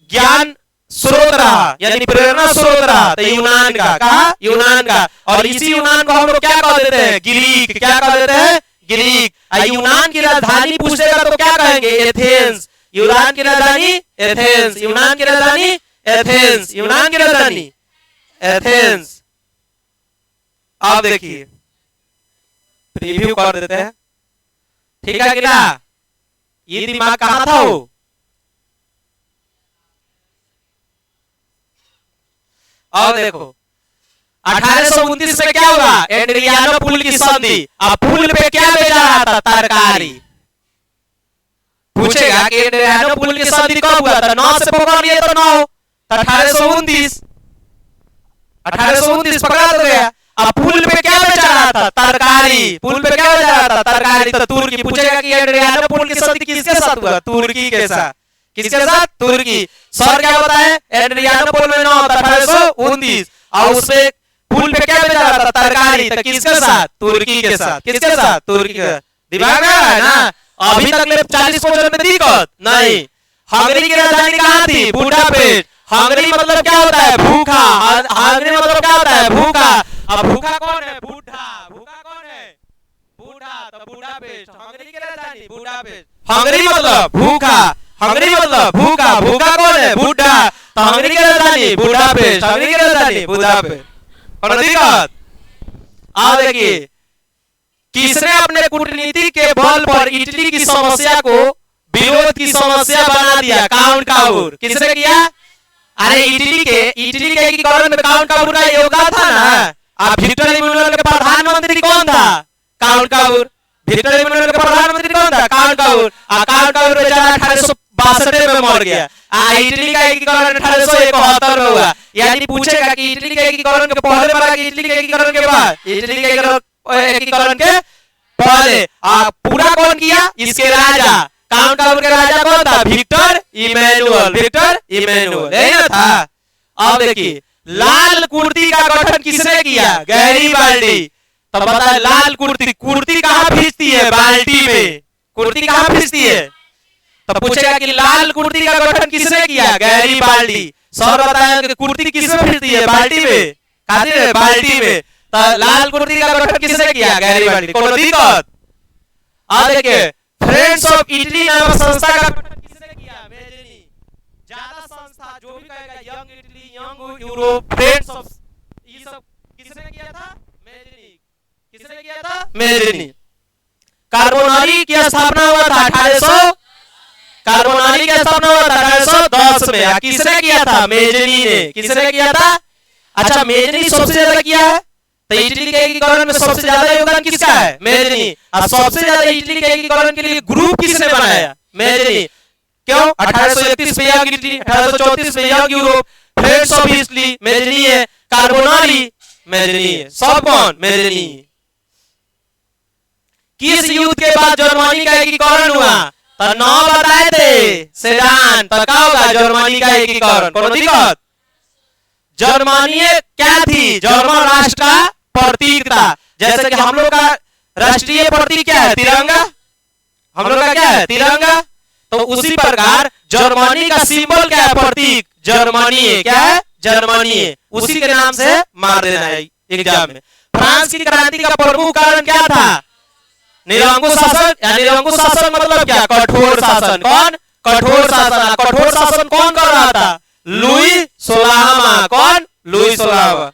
Speaker 1: ज्ञान स्रोत रहा, यानी प्रेरणा स्रोत रहा? तो यूनान का। कहा? यूनान का। और इसी यूनान को हम लोग क्या कह देते हैं? ग्रीक। क्या कह देते हैं? ग्रीक। यूनान की राजधानी पूछेगा तो क्या कहेंगे? एथेंस। यूनान की राजधानी एथेंस। यूनान की राजधानी एथेंस। यूनान की राजधानी एथेंस। अब देखिए प्रीव्यू कर देते हैं, ठीक है कि ना? ये दिमाग कहां था वो? और देखो 1829 में क्या हुआ? एड्रियानोपुल की संधि। अब पुल पे क्या बेचा रहा था? तरकारी। पूछेगा कि एड्रियानोपुल की संधि कब हुआ था? 9 से पकड़ लिए तो 9, 1829 पकड़ा तो गया। अब पुल पे क्या बेचा रहा था? तरकारी। पुल पे क्या बेचा रहा था? तरकारी। तो तुर्की। पूछेगा कि एड्रियानोपुल की संधि किसके साथ हुआ? तुर्की के साथ। किसके साथ? तुर्की। सर क्या बताए? एड्रियानोपुल में 9 1819 और उसपे पुल पे क्या बेचा रहा था? तरकारी। तो किसके साथ? तुर्की के साथ। किसके साथ? तुर्की के। दिमाग में है ना? अभी तक 40 क्वेश्चन में दिक्कत नहीं। हंगरी की राजधानी कहाँ थी? बुडापेस्ट। हंगरी मतलब क्या होता है? भूखा। हंगरी मतलब क्या होता है? भूखा। अब भूखा कौन है? बूढ़ा। भूखा कौन है? बूढ़ा। तो बुडापेस्ट हंगरी की राजधानी बुडापेस्ट। हंगरी मतलब भूखा। हंगरी मतलब भूखा। भूखा कौन है? बूढ़ा। तो हंगरी की राजधानी बुडापेस्ट। हंगरी की राजधानी बुडापेस्ट। और दिक्कत अब देखिए किसने अपने कूटनीति के बल पर इटली की समस्या को विरोध की समस्या बना दिया? Count Cavour. किसने किया? अरे इटली के एकीकरण में काउंट काउर का योगदान था ना। अब विक्टर इमैनुअल के प्रधानमंत्री कौन था? Count Cavour. विक्टर इमैनुअल के प्रधानमंत्री कौन था? Count Cavour. काउंट काउर बेचारा 1862 में मर गया। इटली का एकीकरण 1871 में हुआ। यानी पूछेगा कि इटली के एकीकरण के पहले बना कि इटली के एकीकरण के बाद? इटली के एकीकरण के पहले। पूरा कौन किया? इसके राजा। काउंट काउर के राजा कौन था? Victor Emmanuel. विक्टर इमैनुअल यही ना था। अब देखिए लाल कुर्ती का गठन किसने किया? गैरीबाल्डी। तो बता लाल कुर्ती कहाँ भीजती है? बाल्टी में। कुर्ती कहाँ भीजती है? तो पूछेगा कि लाल कुर्ती का गठन किसने किया? गैरीबाल्डी। सर बताया कि कुर्ती किसमें भीजती है? बाल्टी में। खाती है बाल्टी में। तो लाल कुर्ती का गठन किसने किया? गैरीबाल्डी। कोनो दिक्कत? देखिए फ्रेंड्स ऑफ इटली नामक संस्था का गठन किसने किया? मेजनी। ज्यादा संस्था जो भी कहेगा young Italy, young Europe, friends of, ये सब किसने किया था? मेजनी। किसने किया था? मेजनी। कार्बोनारी की स्थापना हुआ था 1800। कार्बोनारी की स्थापना हुआ था 1810 में। किसने किया था? मेजनी ने। किसने किया था? अच्छा मेजनी सबसे ज्यादा किया है तो इटली के एकीकरण में सबसे ज्यादा योगदान किसका है? मेजनी। और सबसे ज्यादा इटली के एकीकरण के लिए ग्रुप किसने बनाया? मेजनी। क्यों? 1831 में यह इटली, 1834 में यह Europe, friends of Italy Mazzini है, कार्बोनारी मेजनी है, सब कौन? मेजनी। किस युद्ध के बाद जर्मनी का एकीकरण हुआ? तो 9 बताए थे, सेडान। तो क्या होगा जर्मनी का एकीकरण? कौन दिक्कत? जर्मनी क्या थी? जर्मन राष्ट्र का प्रतीक था। जैसे कि हम लोग का राष्ट्रीय प्रतीक क्या है? तिरंगा। हम लोग का क्या है? तिरंगा। तो उसी प्रकार जर्मनी का सिंबल क्या है? प्रतीक जर्मनी है। क्या है? जर्मनी है। उसी के नाम से मार देना है एग्जाम में। फ्रांस की क्रांति का प्रमुख कारण क्या था? निरंकुश शासन। या निरंकुश शासन मतलब क्या? कठोर शासन। कौन? कठोर शासन। कठोर शासन कौन कर रहा था? लुई 16वां। कौन? लुई 16वां।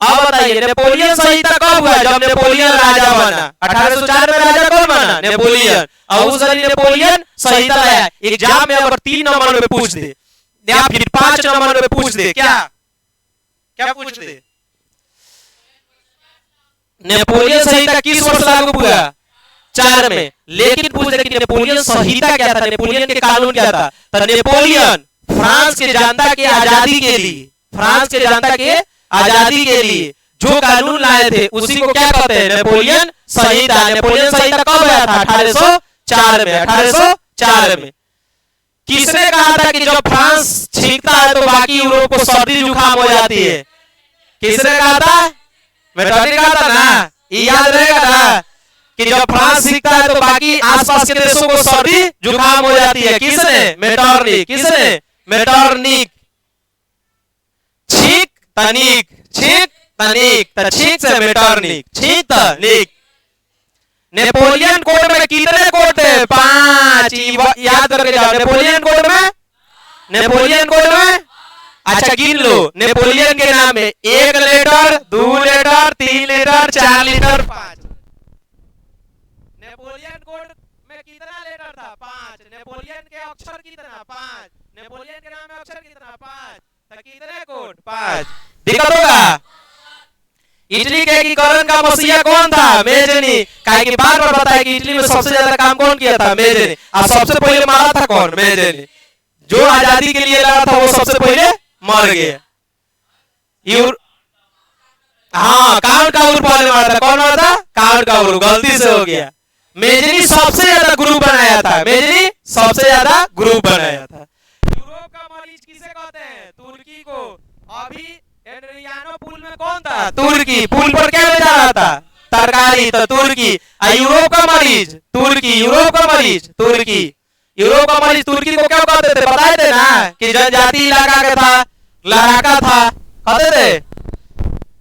Speaker 1: अब बताइए नेपोलियन संहिता कब हुआ? जब नेपोलियन राजा बना। 1804 में राजा कौन बना? नेपोलियन। और उस नेपोलियन संहिता लाया। एग्जाम में अगर 3 नंबर में पूछ दे या फिर 5 नंबर में पूछ दे, क्या क्या पूछ दे? नेपोलियन संहिता किस वर्ष लागू हुआ? 4 में। लेकिन पूछ दे कि नेपोलियन संहिता क्या था? नेपोलियन के कानून क्या था? तो नेपोलियन फ्रांस के जनता की आजादी के लिए, फ्रांस के जनता के आजादी के लिए जो कानून लाए थे उसी को क्या कहते हैं? नेपोलियन संहिता। नेपोलियन संहिता कब आया था? 1804 में। 1804 में। किसने कहा था कि जब फ्रांस छींकता है तो बाकी यूरोप को सर्दी जुकाम हो जाती है? किसने कहा था? मेटरनी कहा था ना, याद रहेगा ना कि जब फ्रांस छींकता है तो बाकी आसपास के देशों को सर्दी जुकाम हो जाती है। किसने? मेटरनी। किसने? मेटरनिक। छींक तनिक, छींक तनिक, छींक से मेटरनिक, छींक तनिक। नेपोलियन कोड में कितने कोड थे? 5। याद करके जाओ। नेपोलियन कोड में, नेपोलियन कोड में, अच्छा गिन लो। नेपोलियन के नाम में 1 litre, 2 litre, 3 litre, 4 litre, 5। Napoleon code में कितना लीटर था? 5। नेपोलियन के अक्षर कितना? 5। नेपोलियन के नाम में अक्षर कितना? 5। तो कितने कोड? 5। दिक्कत होगा? इटली के एकीकरण का मसीहा कौन था? मेजनी। काहे कि बार बार बताया कि इटली में सबसे ज्यादा काम कौन किया था? मेजनी। और सबसे पहले मारा था कौन? मेजनी। जो आजादी के लिए लड़ा था वो सबसे पहले मर गया। हाँ, काउंट काउर पहले मारा था। कौन मारा था? Count Cavour. गलती से हो गया। मेजनी सबसे ज्यादा ग्रुप बनाया था। मेजनी सबसे ज्यादा ग्रुप बनाया था। यूरोप का मरीज किसे कहते हैं? तुर्की को। अभी एड्रियानो पुल में कौन था? तुर्की। पुल पर क्या बेचा रहा था? तरकारी। तो तुर्की। यूरोप का मरीज तुर्की। यूरोप का मरीज तुर्की। यूरोप का मरीज तुर्की को क्या कहते थे? बताए थे ना कि जनजाति इलाका का था, लड़ाका था, कहते थे।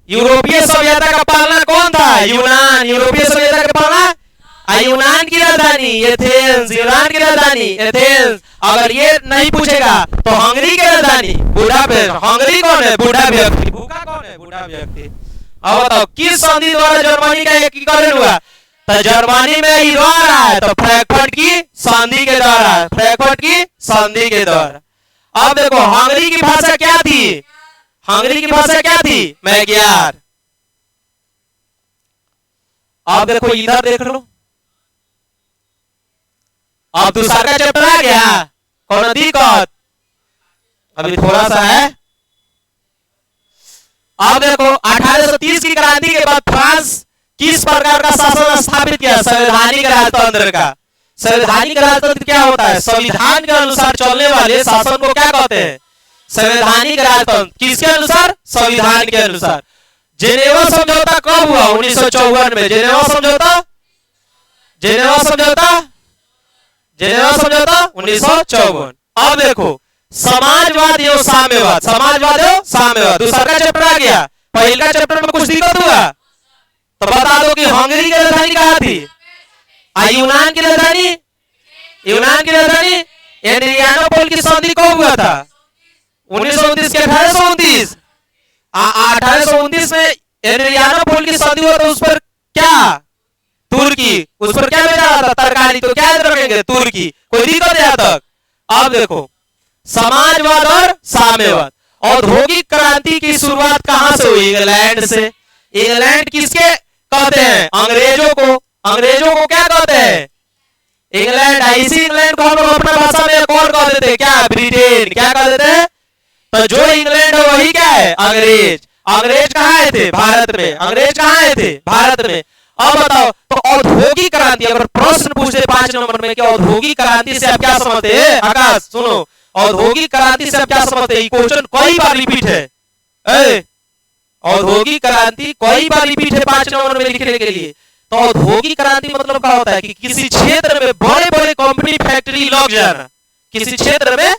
Speaker 1: यूरोपीय सभ्यता का पालना कौन था? यूनान। यूरोपीय सभ्यता का पालना यूनान की राजधानी एथेंस। यूनान की राजधानी एथेंस। अगर ये नहीं पूछेगा तो हंगरी की राजधानी बुडापेस्ट। हंगरी कौन है? बूढ़ा व्यक्ति। भूखा कौन है? बूढ़ा व्यक्ति। अब बताओ किस संधि द्वारा जर्मनी का एकीकरण हुआ? तो जर्मनी में ही रह रहा है तो फ्रैंकफर्ट की संधि के द्वारा। फ्रैंकफर्ट की संधि के द्वारा। अब देखो हंगरी की भाषा क्या थी? हंगरी की भाषा क्या थी? मैग्यार। अब देखो इधर देख लो। अब दूसरा का चैप्टर आ गया। कौन दिक्कत? अभी थोड़ा सा है। अब देखो 1830 की क्रांति के बाद फ्रांस किस प्रकार का शासन स्थापित किया? संवैधानिक राजतंत्र का। संवैधानिक राजतंत्र क्या होता है? संविधान के अनुसार चलने वाले शासन को क्या कहते हैं? संवैधानिक राजतंत्र। किसके अनुसार? संविधान के अनुसार। जेनेवा समझौता कब हुआ? 1954 में। जेनेवा समझौता, जेनेवा समझौता, जेनेवा समझौता 1954। अब देखो समाजवाद एवं साम्यवाद। समाजवाद एवं साम्यवाद दूसरा का चैप्टर आ गया। पहला चैप्टर में कुछ दिक्कत हुआ तो बता दो कि हंगरी की राजधानी कहाँ थी? यूनान की राजधानी, यूनान की राजधानी एड्रियानोपोल की संधि कब हुआ था? 1929 के 1829। 1829 में एड्रियानोपोल की संधि हुआ तो उस पर क्या? तुर्की। उस पर क्या बेचा रहा था? तरकारी। तो क्या रखेंगे? तुर्की। कोई दिक्कत है यहाँ तक? अब देखो समाजवाद और साम्यवाद। औद्योगिक क्रांति की शुरुआत कहां से हुई? इंग्लैंड से। इंग्लैंड किसके कहते हैं? अंग्रेजों को। अंग्रेजों को क्या कहते हैं? इंग्लैंड। इसी इंग्लैंड को हम लोग अपना भाषा में कौन कह देते हैं? क्या? ब्रिटेन। क्या कह देते हैं? तो जो इंग्लैंड है वही क्या है? अंग्रेज। अंग्रेज कहाँ आए थे? भारत में। अंग्रेज कहाँ आए थे? भारत में। अब बताओ, तो औद्योगिक क्रांति, अगर प्रश्न पूछे 5 नंबर में कि औद्योगिक क्रांति से आप क्या समझते हैं? आकाश सुनो, औद्योगिक क्रांति से आप क्या समझते हैं? क्वेश्चन कई बार रिपीट है। औद्योगिक क्रांति कई बार रिपीट है 5 नंबर में लिखने के लिए। तो औद्योगिक क्रांति मतलब क्या होता है? कि किसी क्षेत्र में बड़े बड़े कंपनी फैक्ट्री लग जाना, किसी क्षेत्र में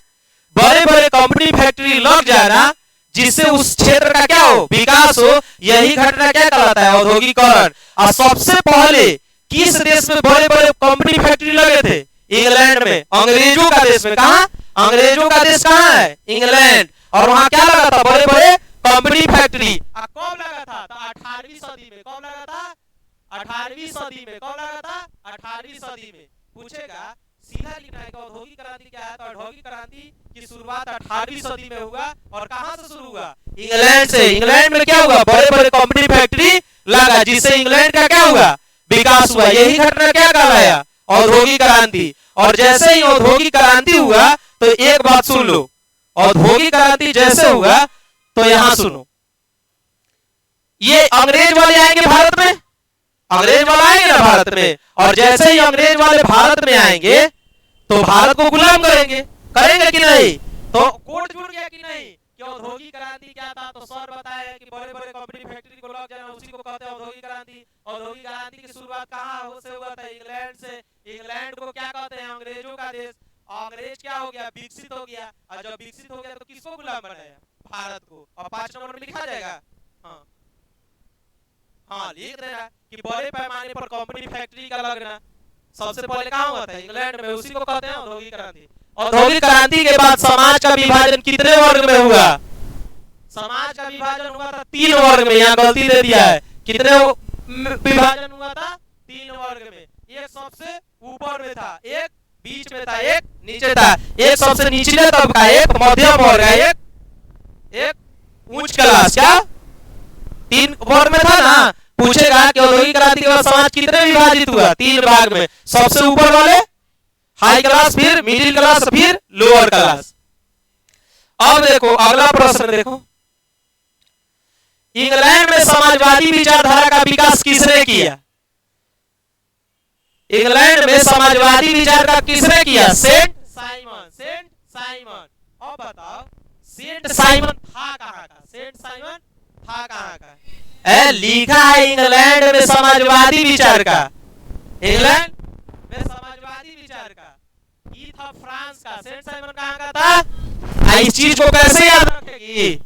Speaker 1: बड़े बड़े कंपनी फैक्ट्री लग जाना, जिससे उस क्षेत्र का क्या हो? विकास हो। यही घटना क्या कहलाता है? औद्योगिकरण। और सबसे पहले किस देश में बड़े बड़े कंपनी फैक्ट्री लगे थे? इंग्लैंड में, अंग्रेजों का देश में। कहा? अंग्रेजों का देश कहाँ है? इंग्लैंड। और वहां क्या लगा था? बड़े बड़े कंपनी फैक्ट्री। कब लगा था? तो 18वीं सदी में। कब लगा था? 18वीं सदी में। कब लगा था? 18वीं सदी में। पूछेगा, सीधा लिखना है कि औद्योगिक क्रांति क्या है? तो औद्योगिक क्रांति की शुरुआत 18वीं सदी में हुआ। और कहां से शुरू हुआ? इंग्लैंड से। इंग्लैंड में क्या हुआ? बड़े बड़े कंपनी फैक्ट्री लगा, जिससे इंग्लैंड का क्या हुआ? विकास हुआ। यही घटना क्या कहलाया? औद्योगिक क्रांति। और जैसे ही औद्योगिक क्रांति हुआ, तो एक बात सुन लो, औद्योगिक क्रांति जैसे हुआ तो यहां सुनो, ये अंग्रेज वाले आएंगे भारत में, अंग्रेज वाले आएंगे ना भारत में। और जैसे ही अंग्रेज वाले भारत में आएंगे तो भारत को गुलाम करेंगे। करेंगे कि नहीं? तो कोड जुड़ गया कि नहीं? कि औद्योगिक क्रांति क्या था? तो सर बताया कि बड़े बड़े कंपनी फैक्ट्री को लग जाना, उसी को कहते हैं औद्योगिक क्रांति। औद्योगिक क्रांति की शुरुआत कहाँ से हुआ था? इंग्लैंड से। इंग्लैंड को क्या कहते हैं? अंग्रेजों का देश। अंग्रेज क्या हो गया? विकसित हो गया। और जब विकसित हो गया तो किसको गुलाम बनाया? भारत को। और 5 नंबर में लिखा जाएगा। हाँ लिख देना कि बड़े पैमाने पर कंपनी फैक्ट्री का लगना सबसे पहले कहाँ हुआ था? इंग्लैंड में। उसी को कहते हैं औद्योगिक क्रांति। औद्योगिक क्रांति के बाद समाज का विभाजन कितने वर्ग में हुआ? समाज का विभाजन हुआ था 3 वर्ग में। यहाँ गलती दे दिया है। कितने विभाजन हुआ था? 3 वर्ग में। एक सबसे ऊपर में था, एक बीच में था, एक नीचे था। एक सबसे निचले तबका, एक मध्यम वर्ग, एक उच्च क्लास। क्या 3 वर्ग में था ना? पूछेगा कि औद्योगिक क्रांति के बाद समाज कितने विभाजित हुआ? 3 भाग में। सबसे ऊपर वाले हाई क्लास, फिर मिडिल क्लास, फिर लोअर क्लास। अब देखो अगला प्रश्न देखो, इंग्लैंड में समाजवादी विचारधारा का विकास किसने किया? इंग्लैंड में समाजवादी विचार का किसने किया? Saint Simon. Saint Simon. अब बताओ, सेंट साइमन था कहां का? सेंट साइमन था कहां का? लिखा है इंग्लैंड में समाजवादी विचार का। इंग्लैंड में समाजवादी विचार का। ये था फ्रांस का। सेंट साइमन कहां का था? इस चीज को कैसे याद रखेगी?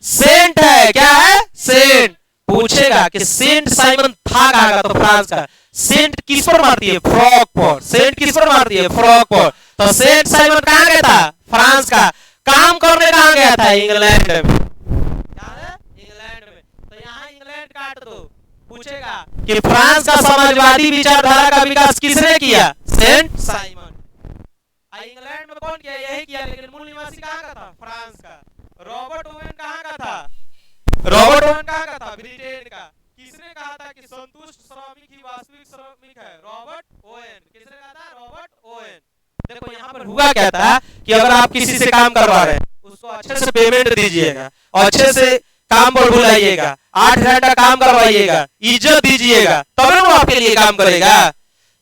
Speaker 1: सेंट है। क्या है? सेंट। पूछेगा कि सेंट साइमन था कहां का? तो फ्रांस का। सेंट किस पर मारती है? फ्रॉक पर। सेंट किस पर मारती है? फ्रॉक पर। तो सेंट साइमन कहां गया था? फ्रांस का। काम करने कहां गया था? इंग्लैंड में। काट दो। पूछेगा कि फ्रांस का समाजवादी विचारधारा का विकास किसने किया? Saint Simon. इंग्लैंड में कौन किया? यही किया, लेकिन मूल निवासी कहां का था? फ्रांस का। रॉबर्ट ओवेन कहां का था? रॉबर्ट ओवेन कहां का था? ब्रिटेन का। किसने कहा था कि संतुष्ट श्रमिक ही वास्तविक श्रमिक है? Robert Owen. किसने कहा था? Robert Owen. देखो यहाँ पर हुआ क्या था कि अगर आप किसी से काम करवा रहे हैं, उसको अच्छे से पेमेंट दीजिएगा, अच्छे से काम पर बुलाइएगा, 8 घंटा काम करवाइएगा, इज्जत दीजिएगा, तब ना वो आपके लिए काम करेगा।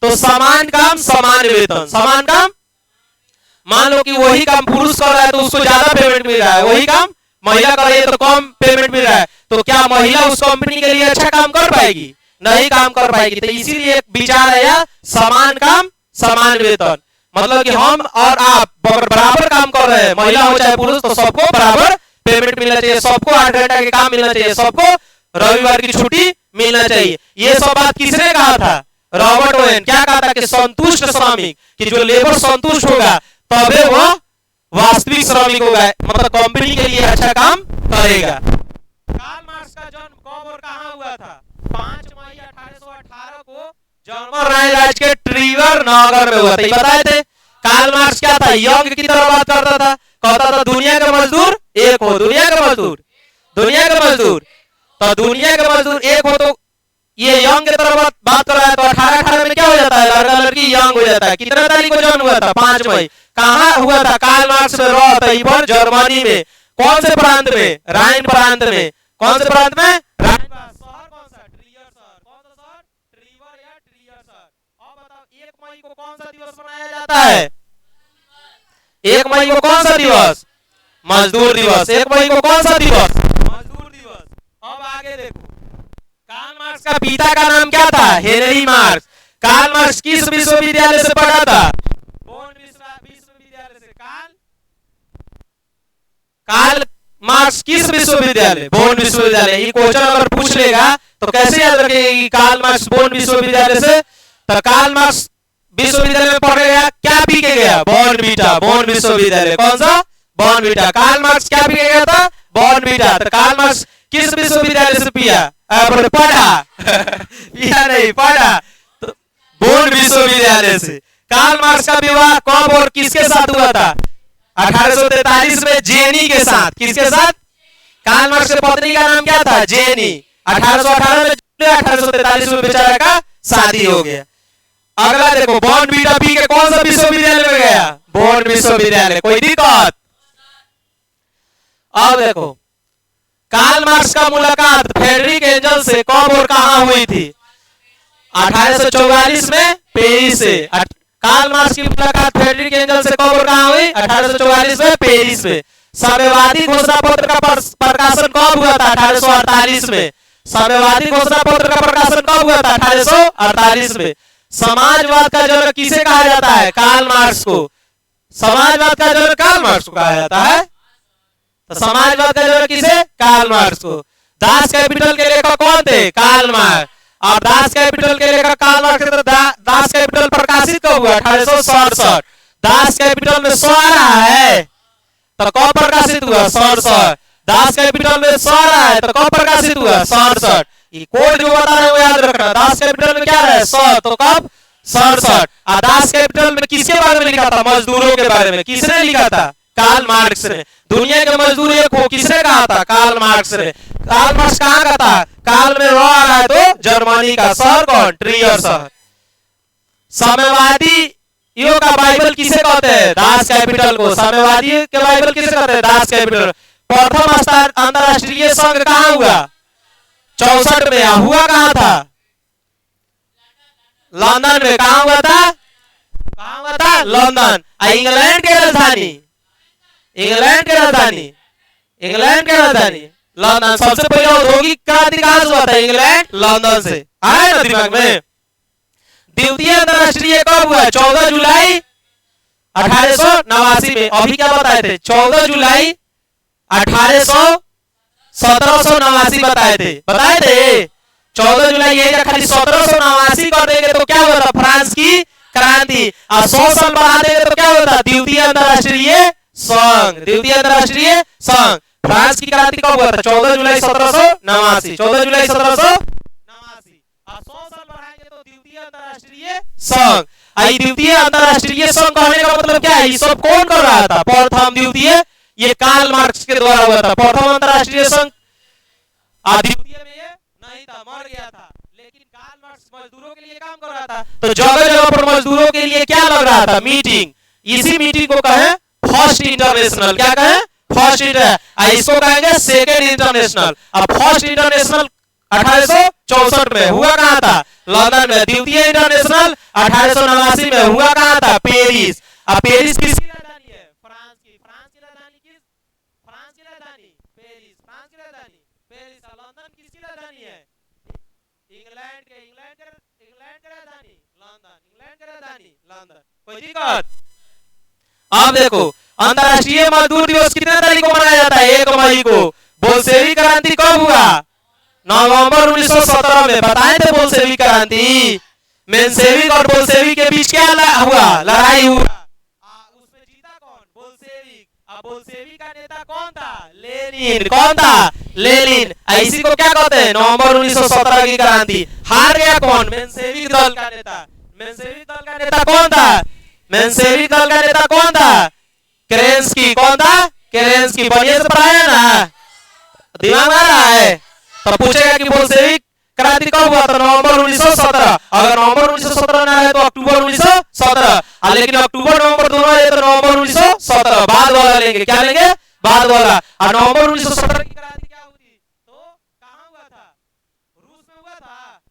Speaker 1: तो समान काम समान वेतन। समान काम, मान लो कि वही काम पुरुष कर रहा है तो उसको ज्यादा पेमेंट मिल रहा है, वही काम महिला कर रही है तो कम पेमेंट मिल रहा है। तो क्या महिला उस कंपनी के लिए अच्छा काम कर पाएगी? नहीं काम कर पाएगी। तो इसीलिए एक विचार है या समान काम समान वेतन। मतलब कि हम और आप बराबर काम कर रहे हैं, महिला हो चाहे पुरुष, तो सबको बराबर पेमेंट मिलना चाहिए, सबको 8 घंटा के काम मिलना चाहिए, सबको रविवार की छुट्टी मिलना चाहिए। ये सब बात किसने कहा था? Robert Owen. क्या कहा था? कि संतुष्ट श्रमिक, कि जो लेबर संतुष्ट होगा तबे वह वास्तविक श्रमिक होगा, मतलब कंपनी के लिए अच्छा काम करेगा। कार्ल मार्क्स का जन्म कब और कहां हुआ था? 5 मई 1818 को जर्मन राज्य के ट्रीवर नगर में हुआ था। ये बताए थे। कार्ल मार्क्स क्या था? यंग की तरह बात करता था, कहता था दुनिया का मजदूर एक हो, दुनिया का मजदूर, दुनिया का मजदूर। तो दुनिया के मजदूर एक हो तो ये यंग की तरफ बात कर रहा है, तो 18 में क्या हो जाता है, लड़का लड़की यंग हो जाता है। कितना तारीख को जन्म हुआ था, 5 मई। कहाँ हुआ था, कार्ल मार्क्स में रॉ जर्मनी में। कौन से प्रांत में, राइन प्रांत में। कौन से प्रांत में, राइन। शहर कौन सा, ट्रियर शहर। कौन सा शहर, ट्रिवर या ट्रियर शहर। अब बताओ 1 मई को कौन सा दिवस मनाया जाता है, 1 मई को कौन सा दिवस, मजदूर दिवस। 1 मई को कौन सा दिवस, मजदूर दिवस। अब आगे देखो, कार्ल मार्क्स का पिता का नाम क्या था, हेनरी मार्क्स। कार्ल मार्क्स किस विश्वविद्यालय से पढ़ा था, बोन विश्वविद्यालय से। कार्ल मार्क्स किस विश्वविद्यालय, बोन विश्वविद्यालय। ये क्वेश्चन अगर पूछ लेगा तो कैसे याद रखेंगे कि कार्ल मार्क्स बोन विश्वविद्यालय से। तो कार्ल मार्क्स विश्वविद्यालय में पढ़ गया, क्या पी के गया, बॉर्नवीटा, बोन विश्वविद्यालय। कौन सा, बॉर्नवीटा। कार्ल मार्क्स क्या पी के गया था, बॉर्नवीटा। तो कार्ल मार्क्स किस विश्वविद्यालय से पिया, पढ़ा पिया नहीं, पढ़ा, तो बोन विश्वविद्यालय से। कार्ल मार्क्स का विवाह कब और किसके साथ हुआ था, 1843 में जेनी के साथ। किसके साथ, कार्ल मार्क्स की पत्नी का नाम क्या था, जेनी। 1818 में, 1843 में बेचारा का शादी हो गया। अगला देखो, बॉर्नवीटा पी के कौन सा विश्वविद्यालय में गया, बोन विश्वविद्यालय। कोई दिक्कत। अब देखो, कार्ल मार्क्स का मुलाकात फ्रेडरिक एंजल से कब और कहां हुई थी, 1844 में पेरिस से। कार्ल मार्क्स की मुलाकात फ्रेडरिक एंजल से कब और कहां हुई, 1844 में पेरिस में। साम्यवादी घोषणा पत्र का प्रकाशन कब हुआ था, 1848 में। साम्यवादी घोषणा पत्र का प्रकाशन कब हुआ था, 1848 में। समाजवाद का जनक किसे कहा जाता है, कार्ल मार्क्स को। समाजवाद का जनक कार्ल मार्क्स को कहा जाता है। तो समाजवाद का जनक किसे, कार्ल मार्क्स को। दास कैपिटल के लेखक कौन थे, कार्ल मार्क्स। और दास कैपिटल के लेखक कार्ल मार्क्स। दास कैपिटल प्रकाशित कब हुआ, 1867। दास कैपिटल में 100 आ रहा है तो कब प्रकाशित हुआ, 67। दास कैपिटल में 100 आ रहा है तो कब प्रकाशित हुआ, 67। ये कोड जो बता रहे हो याद रखना, दास कैपिटल में क्या है, 100, तो कब, 67। और दास कैपिटल में किसके बारे में लिखा था, मजदूरों के बारे में। किसने लिखा था, कार्ल मार्क्स ने। दुनिया के मजदूर एक हो, किसने कहा था, कार्ल मार्क्स ने। कार्ल मार्क्स कहां का था, कार्ल में रॉ आ रहा है तो जर्मनी का। शहर कौन, ट्रियर शहर। साम्यवादी यो का बाइबल किसे कहते हैं, दास कैपिटल को। साम्यवादी के बाइबल किसे कहते हैं, दास कैपिटल। प्रथम अंतरराष्ट्रीय संघ कहां हुआ, 64 में। हुआ कहां था, लंदन में। कहां हुआ था, कहां हुआ था, लंदन। इंग्लैंड के राजधानी, इंग्लैंड के राजधानी, इंग्लैंड के राजधानी लंदन। सबसे पहले औद्योगिक क्रांति कहां से हुआ था, इंग्लैंड, लंदन से। आए ना दिमाग में। द्वितीय अंतरराष्ट्रीय कब हुआ, 14 जुलाई 1889 में। अभी क्या बताए थे, 14 जुलाई 1789 बताए थे, 14 जुलाई। ये खाली 1789 कर देंगे तो क्या होता, फ्रांस की क्रांति। और 100 साल बढ़ा देंगे तो क्या होता, द्वितीय अंतरराष्ट्रीय संघ। द्वितीय अंतरराष्ट्रीय संघ। फ्रांस की क्रांति कब हुआ था, 14 जुलाई 1789। 14 जुलाई 1789। 100 साल बढ़ाएंगे तो द्वितीय अंतरराष्ट्रीय संघ। द्वितीय अंतरराष्ट्रीय संघ कहने का मतलब क्या है, ये सब कौन कर रहा था, प्रथम द्वितीय, ये कार्ल मार्क्स के द्वारा हुआ था। प्रथम अंतरराष्ट्रीय संघ। द्वितीय में ये नहीं था, मर गया था। लेकिन कार्ल मार्क्स मजदूरों के लिए काम कर रहा था, तो जगह जगह पर मजदूरों के लिए क्या लग रहा था, मीटिंग। इसी मीटिंग को कहें फर्स्ट इंटरनेशनल। क्या कहें, फर्स्ट इंटर। इसको कहेंगे सेकेंड इंटरनेशनल। अब फर्स्ट इंटरनेशनल 1864 में हुआ कहां था, लंदन में। द्वितीय इंटरनेशनल 1889 में हुआ कहां था, पेरिस। अब पेरिस किसकी राजधानी है, फ्रांस की। फ्रांस की राजधानी किस, फ्रांस की राजधानी पेरिस। फ्रांस की राजधानी पेरिस। लंदन किसकी राजधानी है, इंग्लैंड के। इंग्लैंड की राजधानी लंदन। इंग्लैंड की राजधानी लंदन। कोई दिक्कत। अब देखो, अंतरराष्ट्रीय मजदूर दिवस कितने तारीख को मनाया जाता है, 1 मई को। बोल्शेविक क्रांति कब हुआ, नवंबर 1917 में। बताए थे बोल्शेविक क्रांति। मेंशेविक और बोल्शेविक के बीच क्या हुआ, लड़ाई हुआ। उसमें जीता कौन, बोल्शेविक। अब बोल्शेविक का नेता कौन था, लेनिन। कौन था, लेनिन। इसी को क्या कहते हैं, नवंबर 1917 की क्रांति। हार गया कौन, मेंशेविक दल का नेता। मेंशेविक दल का नेता कौन था, मेंशेविक दल का नेता कौन था, केरेंस्की। कौन था, केरेंस्की। बढ़िया से पढ़ाया ना, दिमाग आ रहा है। तो पूछेगा कि बोल्शेविक क्रांति कब हुआ था? नवंबर 1917। अगर नवंबर 1917 ना है तो अक्टूबर 1917। लेकिन अक्टूबर नवंबर दोनों है तो नवंबर 1917 बाद वाला लेंगे। क्या लेंगे? बाद वाला। और नवंबर 1917 की क्रांति क्या हुई तो कहां हुआ था? रूस में हुआ था।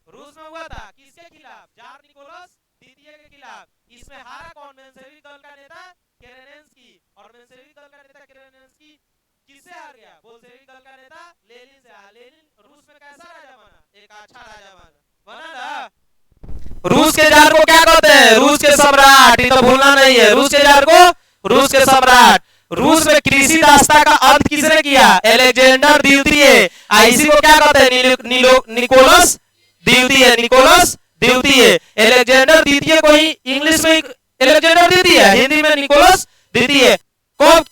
Speaker 1: रूस में हुआ था। किसके खिलाफ? जार निकोलस द्वितीय के खिलाफ। इसमें हारा कौन? मेंशेविक दल का नेता केरेनेंस्की। और मेंशेविक दल का नेता केरेनेंस्की किससे हार गया? बोल्शेविक दल का नेता लेनिन से हार। लेनिन रूस में कैसा राजा बना? एक अच्छा राजा बना ना। रूस के जार को क्या कहते हैं? रूस के सम्राट। ये तो भूलना नहीं है। रूस के जार को रूस के सम्राट। रूस में कृषि दासता का अंत किसने किया? अलेक्जेंडर द्वितीय। इसी को क्या कहते हैं? निकोलस द्वितीय। निकोलस द्वितीय। अलेक्जेंडर द्वितीय को ही इंग्लिश में अलेक्जेंडर द्वितीय, हिंदी में निकोलस द्वितीय। कब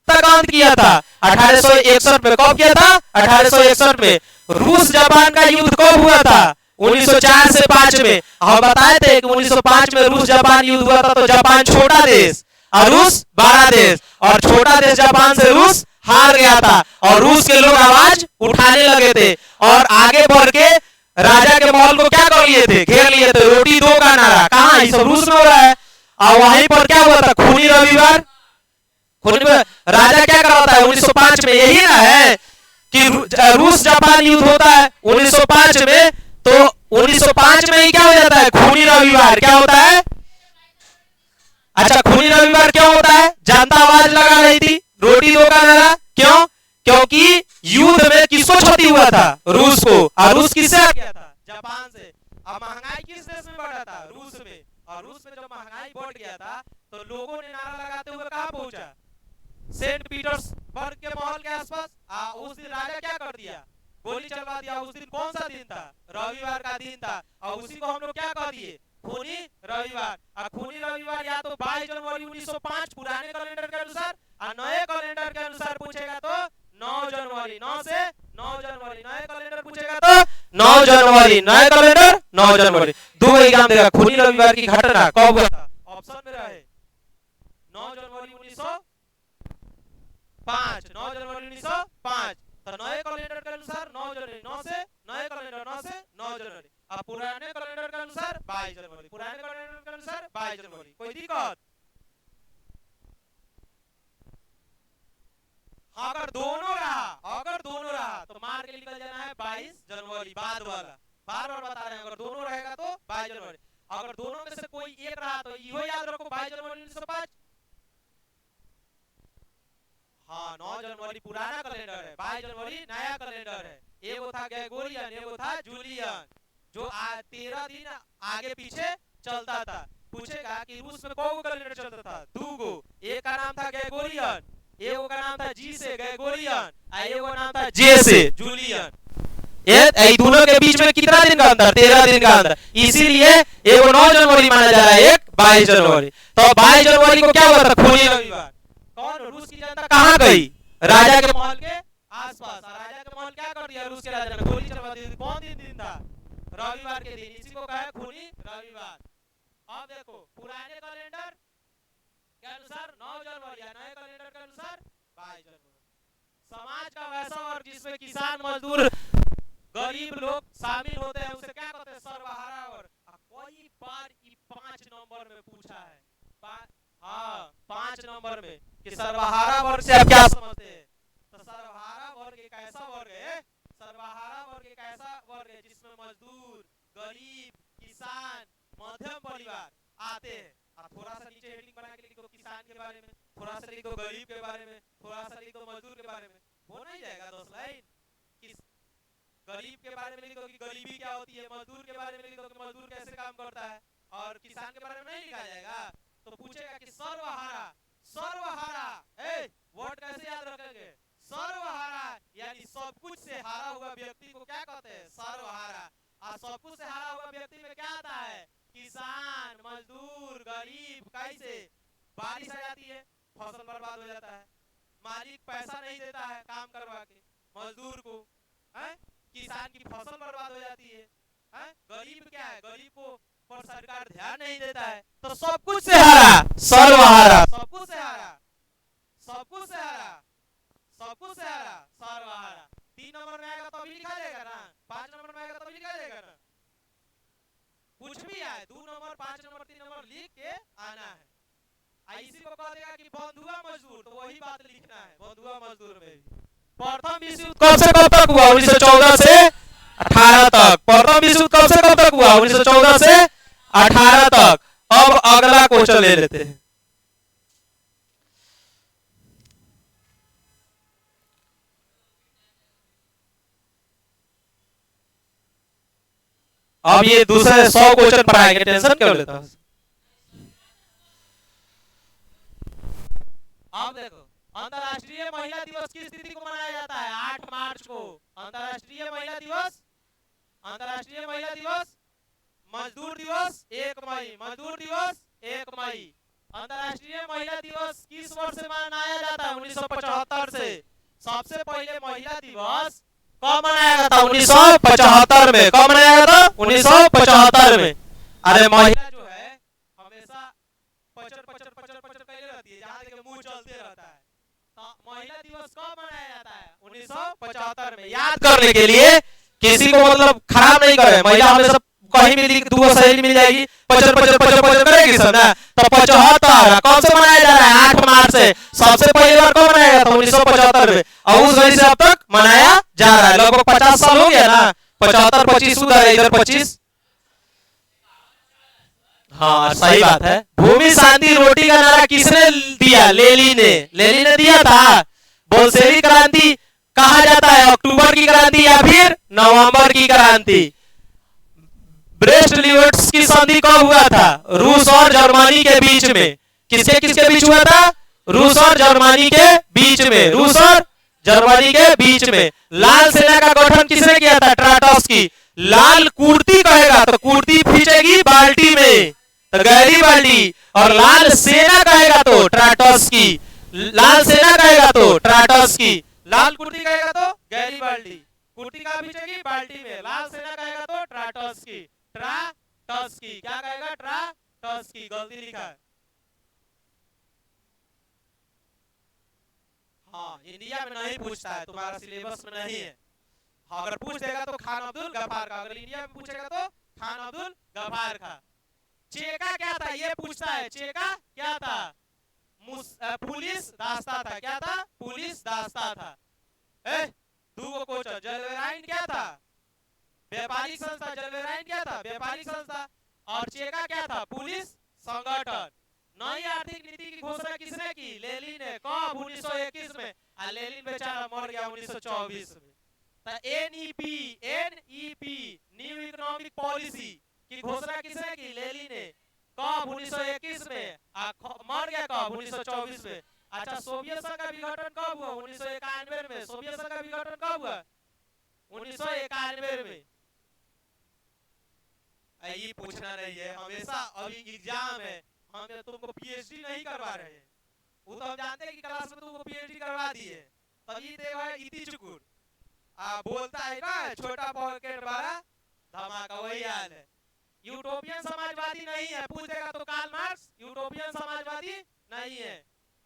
Speaker 1: तक अंत किया था? 1861 में। कब किया था? 1861 में। रूस जापान का युद्ध कब हुआ था? 1904 से 5 में। हम बताए थे कि 1905 में रूस जापान युद्ध हुआ था तो जापान छोटा देश और रूस बड़ा देश, और छोटा देश जापान से रूस हार गया था और रूस के लोग आवाज उठाने लगे थे और आगे बढ़ के राजा के महल को क्या कर लिए थे? घेर लिए थे। रोटी दो का नारा। कहां? ये सब रूस में हो रहा है। और वहीं पर क्या हुआ था? खूनी रविवार। राजा क्या करवाता है 1905 में? यही ना है कि रूस जापान युद्ध होता है 1905 में। तो 1905 में ही क्या हो जाता है? खूनी रविवार। क्या होता है? अच्छा, खूनी रविवार क्यों होता है? जनता आवाज लगा रही थी रोटी दो का नारा। क्यों? क्योंकि युद्ध में किसको क्षति हुआ था? रूस को। और रूस किससे आ गया था? जापान से। अब महंगाई किस देश में बढ़ा था? रूस में। और रूस में जब महंगाई बढ़ गया था तो लोगों ने नारा लगाते हुए कहां पहुंचा? सेंट पीटर्सबर्ग के महल के आसपास। उस दिन राजा क्या कर दिया? गोली चलवा दिया। उस दिन कौन सा दिन था? रविवार का दिन था। और उसी को हम लोग क्या कह दिए? खूनी रविवार। खूनी रविवार या तो 22 जनवरी 1905 पुराने कैलेंडर के अनुसार और नए कैलेंडर के अनुसार पूछेगा तो 9 जनवरी। 9 से 9 जनवरी। नए कैलेंडर पूछेगा तो 9 जनवरी। नए कैलेंडर 9 जनवरी। दो एग्जाम देगा। खूनी रविवार की घटना कब हुआ था? ऑप्शन में रहे 9 जनवरी 1905। 9 जनवरी 1905। तो नए कैलेंडर के अनुसार 9 जनवरी। 9 से नए कैलेंडर 9 से 9 जनवरी। अब पुराने कैलेंडर के अनुसार 22 जनवरी। पुराने कैलेंडर के अनुसार 22 जनवरी। कोई दिक्कत? अगर दोनों रहा तो मार के निकल जाना है 22 जनवरी बाद वाला। बार बार बता रहे हैं, अगर दोनों रहेगा तो 22 जनवरी। अगर दोनों में से कोई एक रहा तो इहो याद रखो 22 जनवरी 1905। हाँ, 9 जनवरी पुराना कैलेंडर है, 22 जनवरी नया कैलेंडर है। एगो था ग्रेगोरियन, एगो था जूलियन, जो 13 दिन आगे पीछे चलता था। पूछेगा कि रूस में कौन कैलेंडर चलता था? 2 गो। एक का नाम था ग्रेगोरियन, एगो का नाम था जी से ग्रेगोरियन, एगो नाम था जे से जूलियन। ये दोनों के बीच में कितना दिन का अंतर? 13 दिन का अंतर। इसीलिए एगो 9 जनवरी माना जा रहा है, एक 22 जनवरी। तो 22 जनवरी को क्या हुआ था? खूनी रविवार। कौन? रूस की जनता कहां गई? राजा के महल के आसपास। राजा के महल क्या कर दिया? रूस के राजा ने गोली चलवा दी। कौन दिन था? रविवार के दिन। इसी को कहा है खूनी रविवार। अब देखो पुराने कैलेंडर के अनुसार 9 जनवरी या नए कैलेंडर के अनुसार 22 जनवरी। समाज का वैसा वर्ग जिसमें किसान, मजदूर, गरीब लोग शामिल होते हैं उसे क्या कहते हैं? सर्वहारा वर्ग। कई बार 5 नंबर में पूछा है। 5 नंबर में कि सर्वहारा वर्ग से आप क्या समझते हैं? तो सर्वहारा वर्ग एक ऐसा वर्ग है, सर्वहारा वर्ग एक ऐसा वर्ग है जिसमें मजदूर, गरीब, किसान, मध्यम परिवार आते हैं। आप थोड़ा सा नीचे हेडिंग बना के लिख दो किसान के बारे में, थोड़ा सा लिख दो गरीब के बारे में, थोड़ा सा लिख दो मजदूर के बारे में। हो नहीं जाएगा 10 लाइन? गरीब के बारे में लिख दो कि गरीबी क्या होती है, मजदूर के बारे में लिख दो कि मजदूर कैसे काम करता है, और किसान के बारे में नहीं लिखा जाएगा। तो पूछेगा कि सर्वहारा। सर्वहारा वर्ड कैसे याद रखेंगे? सर्वहारा यानी सब कुछ से हारा हुआ व्यक्ति को क्या कहते हैं? सर्वहारा। और सब कुछ से हारा हुआ व्यक्ति में क्या आता है? किसान, मजदूर, गरीब। कैसे? बारिश आ जाती है, फसल बर्बाद हो जाता है, मालिक पैसा नहीं देता है काम करवा के मजदूर को, किसान की फसल बर्बाद हो जाती है। गरीब क्या है? गरीब को पर सरकार ध्यान नहीं देता है। तो सब कुछ से हारा, सर्वहारा। सब कुछ से हारा, सब कुछ से हारा, सब कुछ से हारा, सर्वहारा। 3 नंबर में आएगा तो अभी तभी लिखा जाएगा ना, 5 नंबर में आएगा तभी लिखा जाएगा ना। कुछ भी आए 2 नंबर 5 नंबर 3 नंबर लिख के आना है। इसी को कह देगा कि बंधुआ मजदूर, तो वही बात लिखना है बंधुआ मजदूर में भी। प्रथम विश्व युद्ध कब से कब तक हुआ? 1914 से 18 तक। प्रथम विश्व युद्ध कब से कब तक हुआ? 1914 से 18 तक। अब अगला क्वेश्चन ले लेते हैं। अब ये दूसरे 100 क्वेश्चन पढ़ाएंगे, टेंशन क्यों लेता है? अब देखो, अंतर्राष्ट्रीय महिला दिवस किस तिथि को मनाया जाता है? 8 मार्च को। अंतर्राष्ट्रीय महिला दिवस, अंतर्राष्ट्रीय महिला दिवस, मजदूर दिवस 1 मई, मजदूर दिवस 1 मई। अंतर्राष्ट्रीय महिला दिवस किस वर्ष से मनाया जाता है? 1975 से। सबसे पहले महिला दिवस कब मनाया गया था? 1975 में। कब मनाया गया था? 1975 में। अरे महिला जो है हमेशा पचर पचर पचर पचर कैले रहती है, जहाँ देखिए मुंह चलते रहता है। तो महिला दिवस कब मनाया जाता है? 1975 में। याद करने के लिए, किसी को मतलब खराब नहीं करे, महिला हमेशा कहीं भी दूसरा सहेली मिल जाएगी, पचर पचर पचर पचर करेगी सब ना। तो 75 कौन से मनाया जा रहा है? 8 मार्च से। सबसे पहली बार कब मनाया गया था? 1975 में। और उस वजह से अब तक मनाया जा रहा है। लगभग 50 साल हो गया ना। 75 25 उधर इधर 25। हाँ सही बात है। भूमि शांति रोटी का नारा किसने दिया? लेनिन ने। लेनिन ने दिया था। बोल्शेविक क्रांति कहा जाता है अक्टूबर की क्रांति या फिर नवंबर की क्रांति? ब्रेस्ट लिट्स की संधि कब हुआ था? रूस और जर्मनी के बीच में। किसके किसके बीच हुआ था? रूस और जर्मनी के बीच में। रूस और जर्मनी के बीच में। लाल सेना का गठन किसने किया था? ट्राटोस्की। लाल कुर्ती कहेगा तो कुर्ती खींचेगी बाल्टी में, तो गहरी बाल्टी। और लाल सेना कहेगा तो ट्राटोस्की। लाल सेना कहेगा तो ट्राटोस्की। लाल कुर्ती कहेगा तो गहरी बाल्टी, कुर्ती कहाँ खींचेगी? बाल्टी में। लाल सेना कहेगा तो ट्राटोस्की। ट्राटोस्की क्या कहेगा? ट्राटोस्की। गलती लिखा है। हाँ इंडिया में नहीं पूछता है, तुम्हारा सिलेबस में नहीं है। अगर पूछ देगा तो खान अब्दुल गफ्फार का, अगर इंडिया में पूछेगा तो खान अब्दुल गफ्फार का। चेका क्या था ये पूछता है। चेका क्या था? पुलिस दास्ता था। क्या था? पुलिस दास्ता था। दूगो क्वेश्चन। जेलवेराइन क्या था? व्यापारिक संस्था। जेलवेराइन क्या था? व्यापारिक संस्था। और चेका क्या था? पुलिस संगठन। नई आर्थिक नीति की घोषणा किसने की? लेनिन ने। कब? 1921 में। और लेनिन बेचारा मर गया 1924 में। तो एनईपी न्यू इकोनॉमिक पॉलिसी की घोषणा किसने की? लेनिन ने। कब? 1921 में। मर गया कब? 1924 में। अच्छा सोवियत संघ का विघटन कब हुआ? 1991 में। सोवियत संघ का विघटन कब हुआ? 1991 में। ये पूछना नहीं है हमेशा। अभी एग्जाम है, हम तुमको पीएचडी नहीं करवा रहे हैं। वो तो हम जानते हैं कि क्लास में तुमको पीएचडी करवा दी है। तभी देखो है इति चुकुर बोलता है ना, छोटा पॉकेट वाला धमाका, वही हाल है। यूटोपियन समाजवादी नहीं है। पूछ देगा तो कार्ल मार्क्स यूटोपियन समाजवादी नहीं है।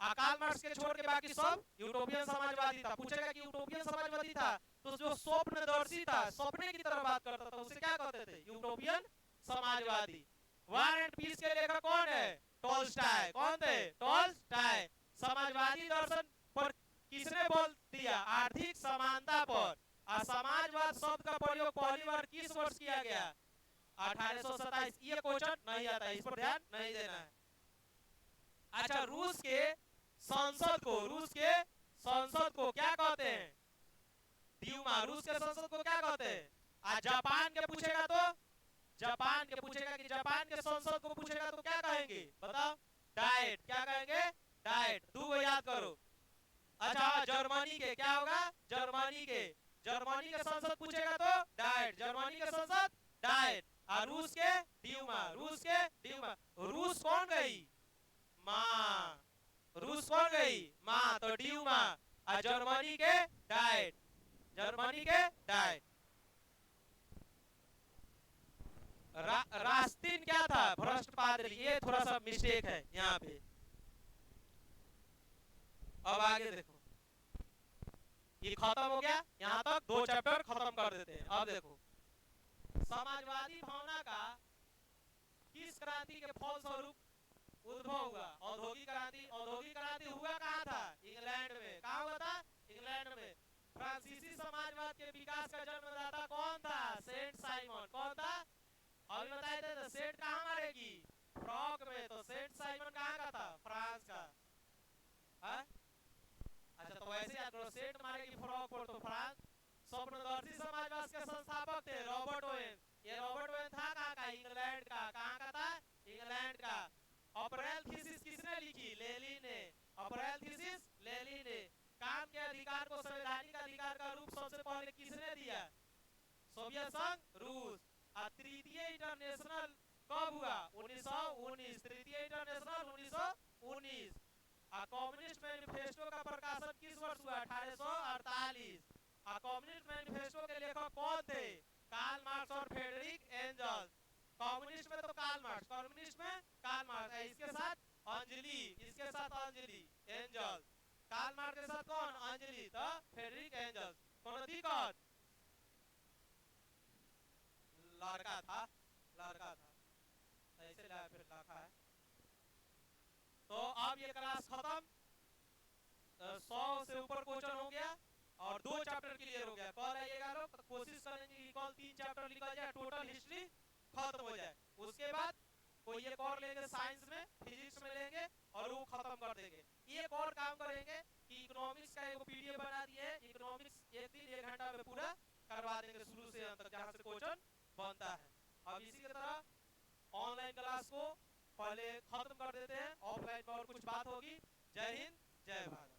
Speaker 1: कार्ल मार्क्स के छोड़ के बाकी सब यूटोपियन समाजवादी था। पूछेगा कि यूटोपियन समाजवादी था तो जो स्वप्नदर्शी था, सपने की तरह बात करता था, उसे क्या कहते थे? यूटोपियन समाजवादी। वार एंड पीस के लेखक कौन है? टॉल्स्टॉय। कौन थे? टॉल्स्टॉय। समाजवादी दर्शन पर किसने बोल दिया? आर्थिक समानता पर। समाजवाद शब्द का प्रयोग पहली बार किस वर्ष किया गया? 1827। ये क्वेश्चन नहीं आता, इस पर ध्यान नहीं देना है। अच्छा रूस के संसद को क्या कहते हैं? ड्यूमा। रूस के संसद को क्या कहते हैं? जापान के पूछेगा तो जापान के पूछेगा कि जापान के संसद को पूछेगा तो क्या कहेंगे? बताओ। डाइट। क्या कहेंगे? डाइट। दो याद करो। अच्छा जर्मनी के क्या होगा? जर्मनी के संसद पूछेगा तो डाइट। जर्मनी के संसद डाइट। और रूस के ड्यूमा। रूस कौन गई? माँ। रूस कौन गई? माँ, तो ड्यूमा। और जर्मनी के डाइट। रास्तिन क्या था? भ्रष्ट पादरी। ये थोड़ा सा मिस्टेक है यहाँ पे। अब आगे देखो। ये खत्म हो गया, यहाँ तक 2 चैप्टर खत्म कर देते हैं। अब देखो समाजवादी भावना का किस क्रांति के फलस्वरूप उद्भव हुआ? औद्योगिक क्रांति। औद्योगिक क्रांति हुआ कहाँ था? इंग्लैंड में। कहाँ हुआ था? इंग्लैंड में। फ्रांसीसी समाजवाद के विकास का जन्मदाता कौन था? Saint Simon. कौन था? अभी बताए थे तो सेंट कहाँ मारेगी? फ्रॉक में। तो सेंट साइमन कहाँ का था? फ्रांस का। हा? अच्छा तो वैसे याद करो, सेंट मारेगी फ्रॉक पर तो फ्रांस। स्वप्नदर्शी समाजवाद के संस्थापक थे रॉबर्ट ओवेन। ये रॉबर्ट ओवेन था कहाँ का? इंग्लैंड का। कहाँ का था? इंग्लैंड का। अप्रैल थीसिस किसने लिखी? लेनिन ने। अप्रैल थीसिस लेनिन ने। काम के अधिकार को संवैधानिक अधिकार का रूप सबसे पहले किसने दिया? सोवियत संघ, रूस। तृतीय इंटरनेशनल कब हुआ? 1919। तृतीय इंटरनेशनल 1919। कम्युनिस्ट मैनिफेस्टो का प्रकाशन किस वर्ष हुआ? 1848। कम्युनिस्ट मैनिफेस्टो के लेखक कौन थे? कार्ल मार्क्स और फ्रेडरिक एंजल्स। कम्युनिस्ट में तो कार्ल मार्क्स, कम्युनिस्ट में कार्ल मार्क्स। इसके साथ अंजलि, इसके साथ अंजलि एंजल्स। कार्ल मार्क्स के साथ कौन? अंजलि। तो फ्रेडरिक एंजल्स। कौन दिक्कत? लड़का था, लड़का था ऐसे फिर लिखा है। तो अब ये क्लास खत्म। 100 से ऊपर क्वेश्चन हो गया और 2 चैप्टर क्लियर हो गया। कल आइएगा लोग तो कोशिश करेंगे कि कल 3 चैप्टर निकल जाए, टोटल हिस्ट्री खत्म हो जाए। उसके बाद कोई एक और लेंगे साइंस में, फिजिक्स में लेंगे और वो खत्म कर देंगे। एक और काम करेंगे कि इकोनॉमिक्स का एक पीडीएफ बना दिए, इकोनॉमिक्स एक दिन 1 घंटा में पूरा करवा देंगे शुरू से अंत तक, जहाँ से क्वेश्चन बनता है। अब इसी की तरह ऑनलाइन क्लास को पहले खत्म कर देते हैं, ऑफलाइन में और कुछ बात होगी। जय हिंद, जय भारत।